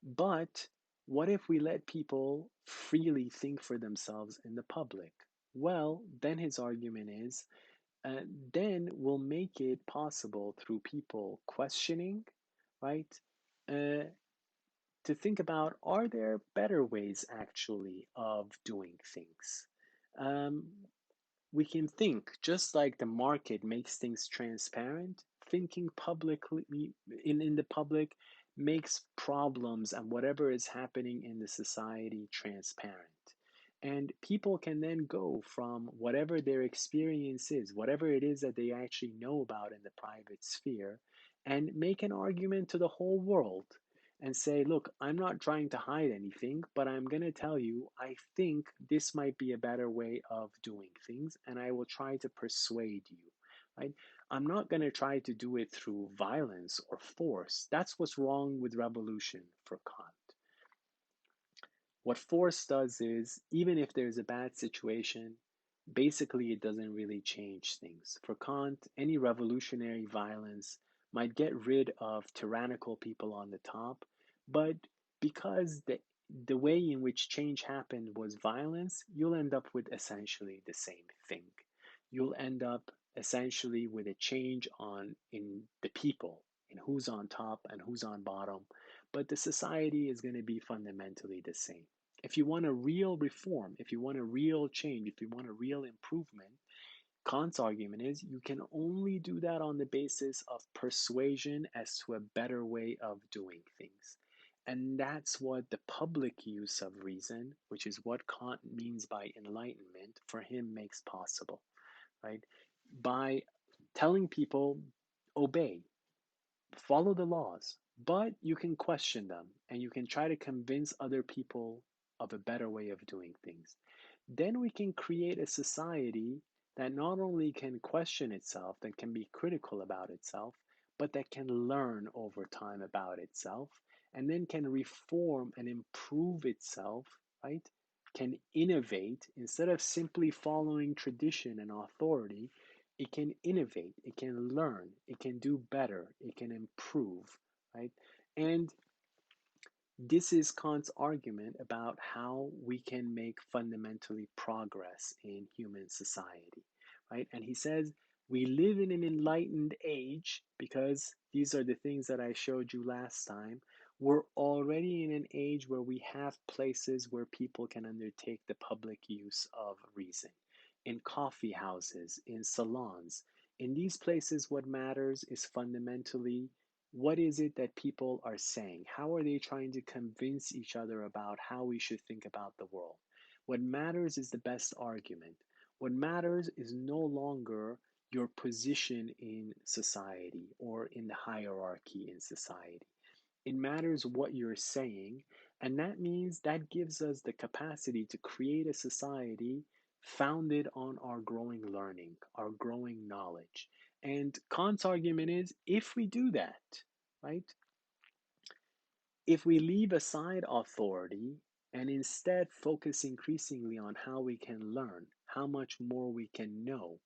But what if we let people freely think for themselves in the public? Well, then his argument is uh, then we'll make it possible through people questioning, right? Uh, to think about, are there better ways actually of doing things? Um, we can think just like the market makes things transparent, thinking publicly in the public makes problems and whatever is happening in the society transparent. And people can then go from whatever their experience is, whatever it is that they actually know about in the private sphere, and make an argument to the whole world and say, look, I'm not trying to hide anything, but I'm going to tell you, I think this might be a better way of doing things, and I will try to persuade you. Right? I'm not going to try to do it through violence or force. That's what's wrong with revolution for Kant. What force does is, even if there's a bad situation, basically it doesn't really change things. For Kant, any revolutionary violence might get rid of tyrannical people on the top, but because the way in which change happened was violence, you'll end up with essentially the same thing. You'll end up essentially with a change on in the people, in who's on top and who's on bottom, but the society is going to be fundamentally the same. If you want a real reform, if you want a real change, if you want a real improvement, Kant's argument is you can only do that on the basis of persuasion as to a better way of doing things. And that's what the public use of reason, which is what Kant means by enlightenment, for him makes possible, right? By telling people, obey, follow the laws, but you can question them and you can try to convince other people of a better way of doing things. Then we can create a society that not only can question itself, that can be critical about itself, but that can learn over time about itself and then can reform and improve itself, right? Can innovate instead of simply following tradition and authority. It can innovate, it can learn, it can do better, it can improve, right? And this is Kant's argument about how we can make fundamentally progress in human society, right? And he says we live in an enlightened age because these are the things that I showed you last time. We're already in an age where we have places where people can undertake the public use of reason. In coffee houses, in salons. In these places, what matters is fundamentally what is it that people are saying? How are they trying to convince each other about how we should think about the world? What matters is the best argument. What matters is no longer your position in society or in the hierarchy in society. It matters what you're saying, and that means that gives us the capacity to create a society founded on our growing learning, our growing knowledge. And Kant's argument is if we do that, right? If we leave aside authority and instead focus increasingly on how we can learn, how much more we can know,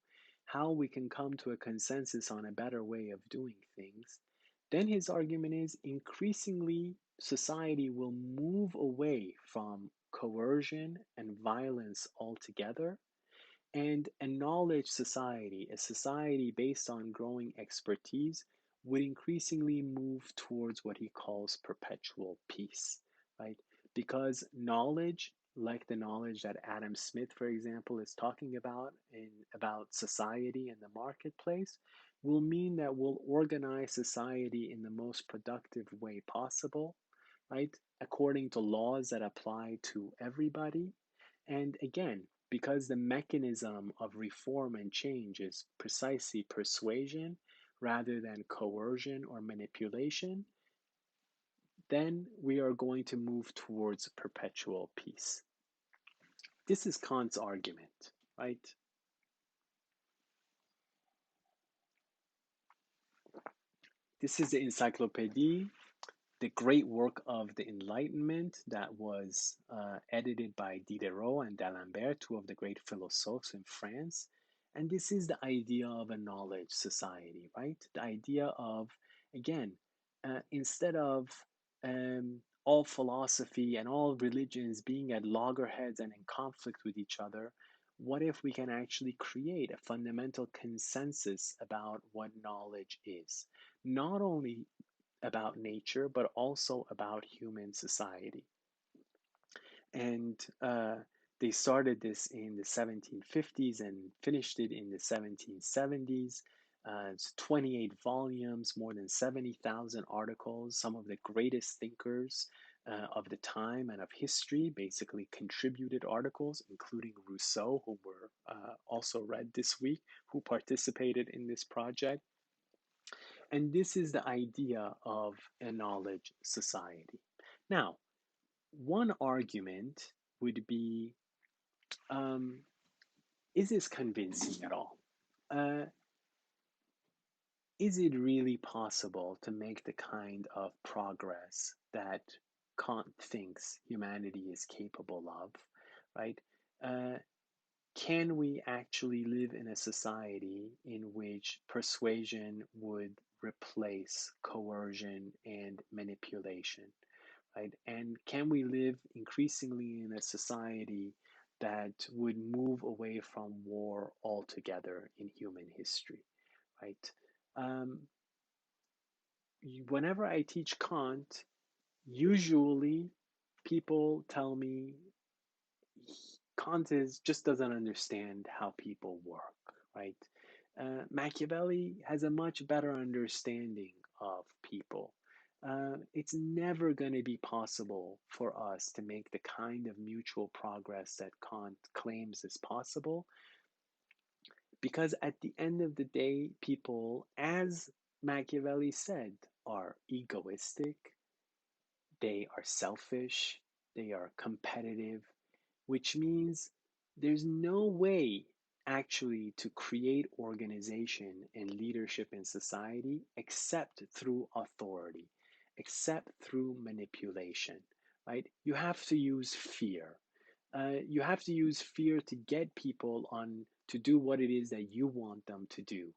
how we can come to a consensus on a better way of doing things, then his argument is increasingly society will move away from coercion and violence altogether and a knowledge society, a society based on growing expertise, would increasingly move towards what he calls perpetual peace, right? Because knowledge, like the knowledge that Adam Smith, for example, is talking about in about society and the marketplace, will mean that we'll organize society in the most productive way possible, right? According to laws that apply to everybody, and again, because the mechanism of reform and change is precisely persuasion rather than coercion or manipulation, then we are going to move towards perpetual peace. This is Kant's argument, right? This is the Encyclopédie, the great work of the Enlightenment that was edited by Diderot and D'Alembert, two of the great philosophers in France. And this is the idea of a knowledge society, right? The idea of, again, instead of all philosophy and all religions being at loggerheads and in conflict with each other, What if we can actually create a fundamental consensus about what knowledge is? Not only about nature, but also about human society. And they started this in the 1750s and finished it in the 1770s. It's 28 volumes, more than 70,000 articles. Some of the greatest thinkers of the time and of history basically contributed articles, including Rousseau, who were also read this week, who participated in this project. And this is the idea of a knowledge society. Now, one argument would be, um, is this convincing at all? Uh, is it really possible to make the kind of progress that Kant thinks humanity is capable of, right? Uh, can we actually live in a society in which persuasion would replace coercion and manipulation? Right? And can we live increasingly in a society that would move away from war altogether in human history, right? Um, Whenever I teach Kant, usually people tell me Kant just doesn't understand how people work, right? Machiavelli has a much better understanding of people. It's never going to be possible for us to make the kind of mutual progress that Kant claims is possible because at the end of the day, people, as Machiavelli said, are egoistic, they are selfish, they are competitive, which means there's no way actually to create organization and leadership in society except through authority, except through manipulation, right? You have to use fear. You have to use fear to get people on to do what it is that you want them to do,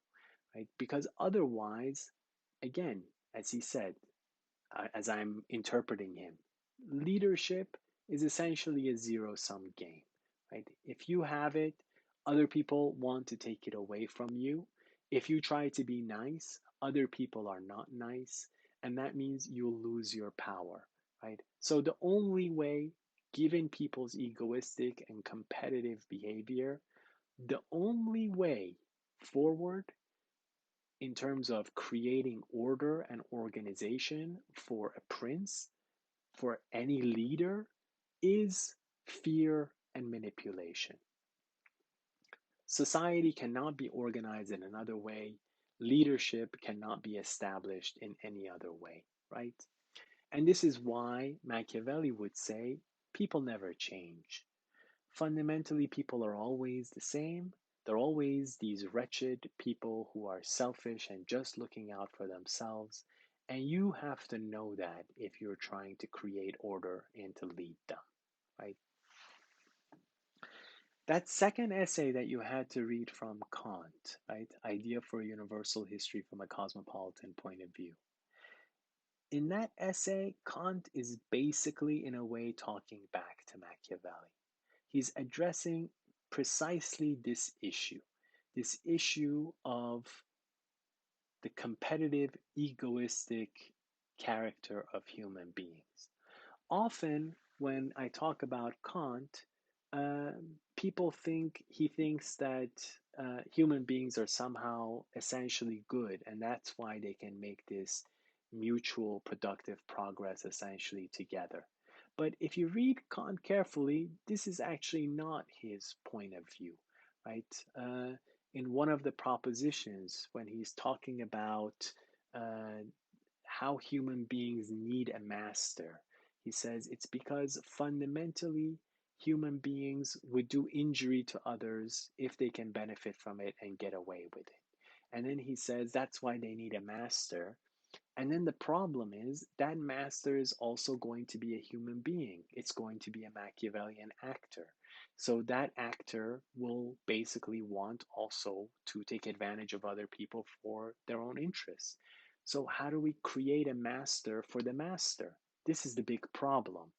right? Because otherwise, again, as he said, as I'm interpreting him. Leadership is essentially a zero sum game, right? If you have it, other people want to take it away from you. If you try to be nice, other people are not nice, and that means you'll lose your power, right? So the only way, given people's egoistic and competitive behavior, the only way forward in terms of creating order and organization for a prince, for any leader, is fear and manipulation. Society cannot be organized in another way. Leadership cannot be established in any other way, right? And this is why Machiavelli would say people never change. Fundamentally, people are always the same. They're always these wretched people who are selfish and just looking out for themselves. And you have to know that if you're trying to create order and to lead them, right? That second essay that you had to read from Kant, right? Idea for a Universal History from a Cosmopolitan Point of View. In that essay, Kant is basically, in a way, talking back to Machiavelli. He's addressing precisely this issue of the competitive, egoistic character of human beings. Often, when I talk about Kant, uh, people think he thinks that human beings are somehow essentially good, and that's why they can make this mutual productive progress essentially together. But if you read Kant carefully, this is actually not his point of view, right? In one of the propositions, when he's talking about uh, how human beings need a master, he says it's because fundamentally human beings would do injury to others if they can benefit from it and get away with it. And then he says that's why they need a master, and then the problem is that master is also going to be a human being. It's going to be a Machiavellian actor. So that actor will basically want also to take advantage of other people for their own interests. So, how do we create a master for the master? This is the big problem,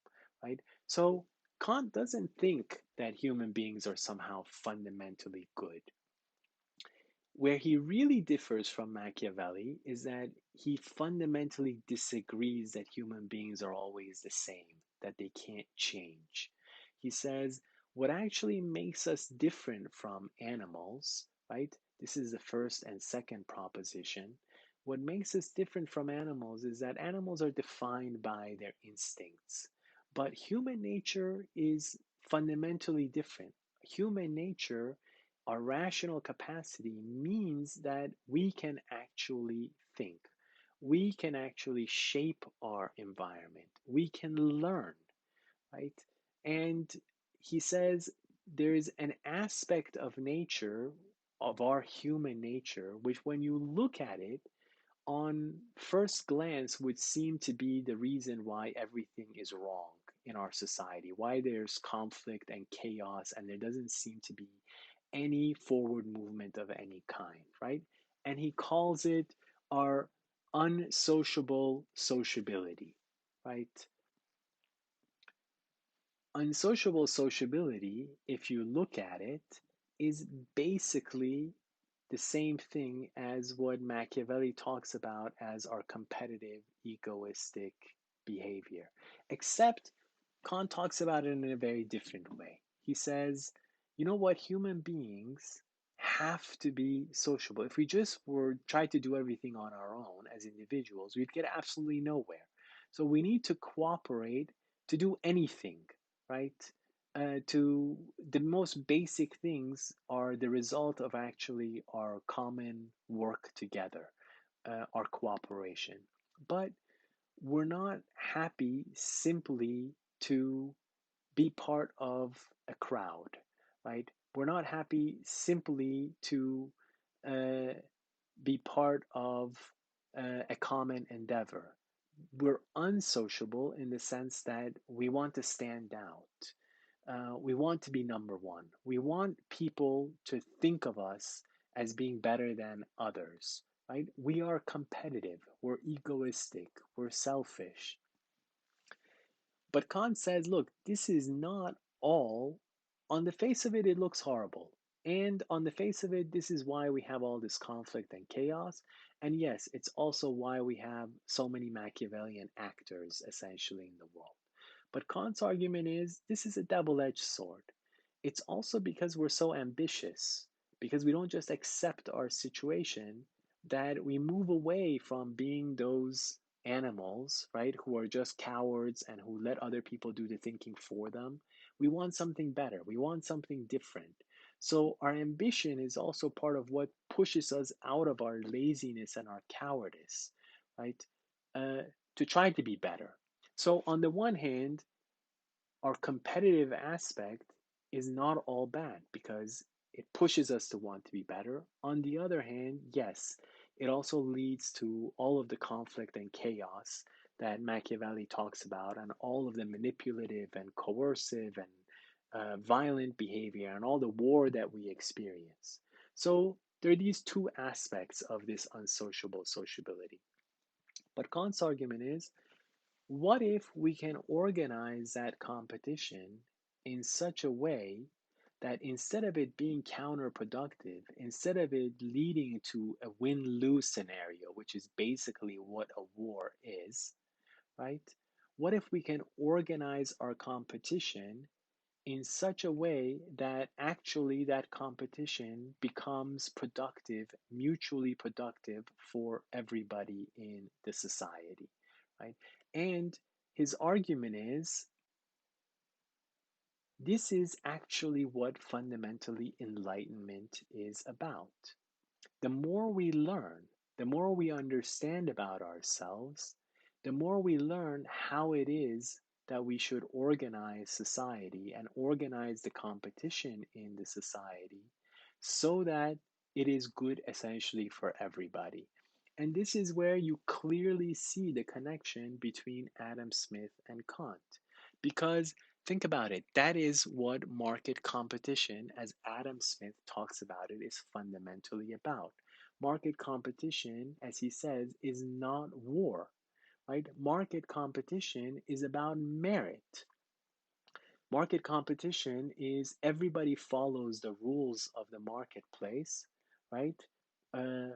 right? So, Kant doesn't think that human beings are somehow fundamentally good. Where he really differs from Machiavelli is that he fundamentally disagrees that human beings are always the same, that they can't change. He says what actually makes us different from animals, right? This is the first and second proposition. What makes us different from animals is that animals are defined by their instincts, but human nature is fundamentally different. Human nature, our rational capacity, means that we can actually think. We can actually shape our environment. We can learn, right? And he says there is an aspect of nature, of our human nature, which when you look at it, on first glance would seem to be the reason why everything is wrong in our society, why there's conflict and chaos, and there doesn't seem to be any forward movement of any kind, right? And he calls it our unsociable sociability, right? Unsociable sociability, if you look at it, is basically the same thing as what Machiavelli talks about as our competitive, egoistic behavior, except Kant talks about it in a very different way. He says, you know what, human beings have to be sociable. If we just were try to do everything on our own as individuals, we'd get absolutely nowhere. So we need to cooperate to do anything, right? To the most basic things are the result of actually our common work together, our cooperation. But we're not happy simply to be part of a crowd, right? We're not happy simply to uh, be part of a common endeavor. We're unsociable in the sense that we want to stand out. We want to be number one. We want people to think of us as being better than others, right? We are competitive. We're egoistic. We're selfish. But Kant says, look, this is not all. On the face of it, it looks horrible. And on the face of it, this is why we have all this conflict and chaos. And yes, it's also why we have so many Machiavellian actors essentially in the world. But Kant's argument is this is a double edged sword. It's also because we're so ambitious, because we don't just accept our situation, that we move away from being those animals, right, who are just cowards and who let other people do the thinking for them. We want something better. We want something different. So our ambition is also part of what pushes us out of our laziness and our cowardice, right? Uh, to try to be better. So on the one hand, our competitive aspect is not all bad because it pushes us to want to be better. On the other hand, yes, it also leads to all of the conflict and chaos that Machiavelli talks about, and all of the manipulative and coercive and violent behavior, and all the war that we experience. So there are these two aspects of this unsociable sociability. But Kant's argument is, what if we can organize that competition in such a way that instead of it being counterproductive, instead of it leading to a win lose scenario, which is basically what a war is, right? What if we can organize our competition in such a way that actually that competition becomes productive, mutually productive for everybody in the society, right? And his argument is this is actually what fundamentally enlightenment is about. The more we learn, the more we understand about ourselves, the more we learn how it is that we should organize society and organize the competition in the society so that it is good essentially for everybody. And this is where you clearly see the connection between Adam Smith and Kant. Because think about it, that is what market competition, as Adam Smith talks about it, is fundamentally about. Market competition, as he says, is not war, right? Market competition is about merit. Market competition is everybody follows the rules of the marketplace, right?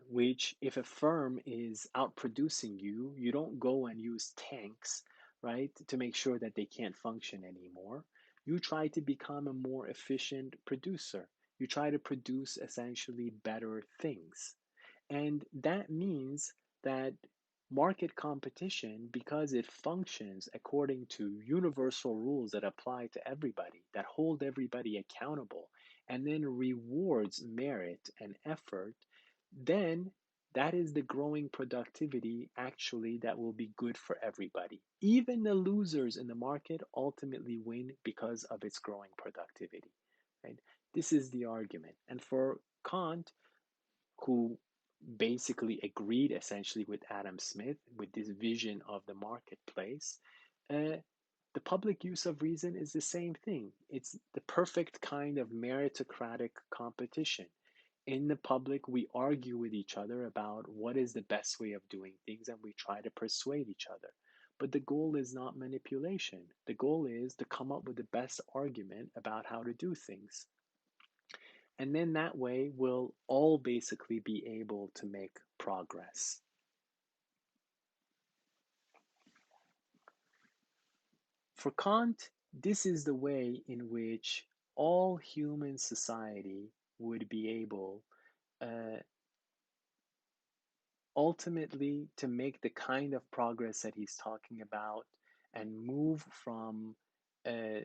Which, if a firm is outproducing you, you don't go and use tanks, right, to make sure that they can't function anymore. You try to become a more efficient producer. You try to produce essentially better things. And that means that market competition, because it functions according to universal rules that apply to everybody, that hold everybody accountable, and then rewards merit and effort, then that is the growing productivity actually that will be good for everybody. Even the losers in the market ultimately win because of its growing productivity. Right? This is the argument. And for Kant, who basically agreed essentially with Adam Smith with this vision of the marketplace. Uh, the public use of reason is the same thing. It's the perfect kind of meritocratic competition. In the public, we argue with each other about what is the best way of doing things and we try to persuade each other. But the goal is not manipulation. The goal is to come up with the best argument about how to do things. And then that way, we'll all basically be able to make progress. For Kant, this is the way in which all human society would be able uh, ultimately to make the kind of progress that he's talking about and move from uh,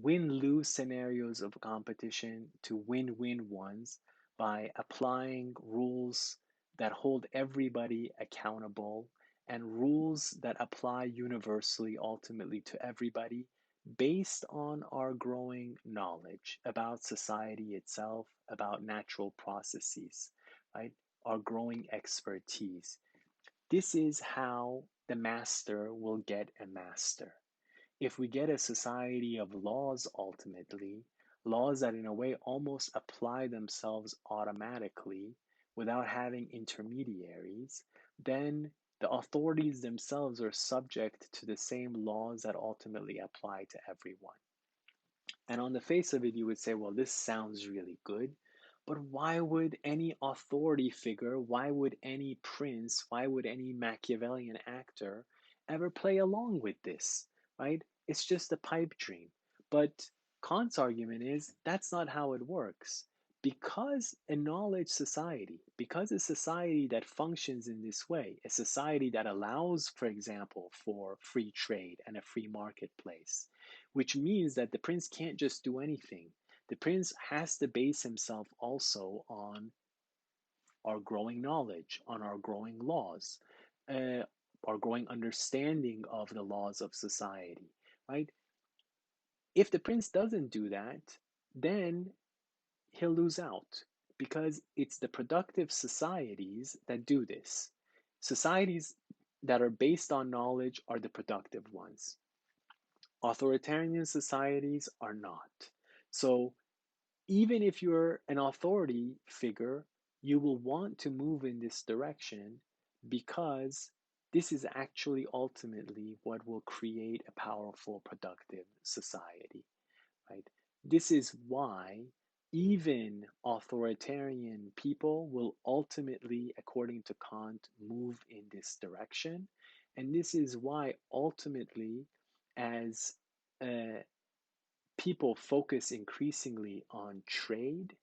win lose scenarios of competition to win win ones by applying rules that hold everybody accountable and rules that apply universally ultimately to everybody based on our growing knowledge about society itself, about natural processes, right? Our growing expertise. This is how the master will get a master. If we get a society of laws ultimately, laws that in a way almost apply themselves automatically without having intermediaries, then the authorities themselves are subject to the same laws that ultimately apply to everyone. And on the face of it, you would say, well, this sounds really good. But why would any authority figure, why would any prince, why would any Machiavellian actor ever play along with this, right? It's just a pipe dream. But Kant's argument is that's not how it works. Because a knowledge society, because a society that functions in this way, a society that allows, for example, for free trade and a free marketplace, which means that the prince can't just do anything. The prince has to base himself also on our growing knowledge, on our growing laws, uh, our growing understanding of the laws of society, right? If the prince doesn't do that, then he'll lose out because it's the productive societies that do this. Societies that are based on knowledge are the productive ones. Authoritarian societies are not. So even if you're an authority figure, you will want to move in this direction because this is actually ultimately what will create a powerful, productive society, right? This is why even authoritarian people will ultimately, according to Kant, move in this direction. And this is why ultimately, as uh, people focus increasingly on trade,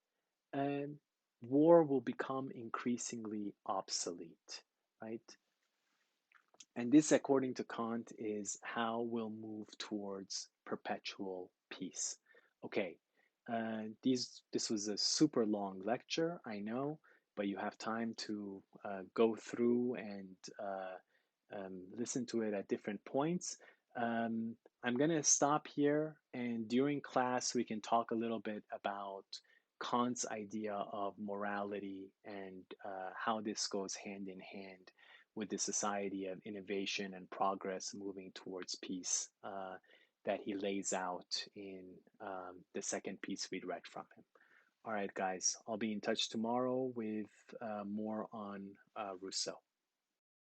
um, war will become increasingly obsolete, right? And this, according to Kant, is how we'll move towards perpetual peace. Okay, this was a super long lecture, I know, but you have time to go through and listen to it at different points. I'm going to stop here, and during class, we can talk a little bit about Kant's idea of morality and how this goes hand in hand with the society of innovation and progress moving towards peace that he lays out in the second piece we read from him. All right, guys, I'll be in touch tomorrow with more on Rousseau.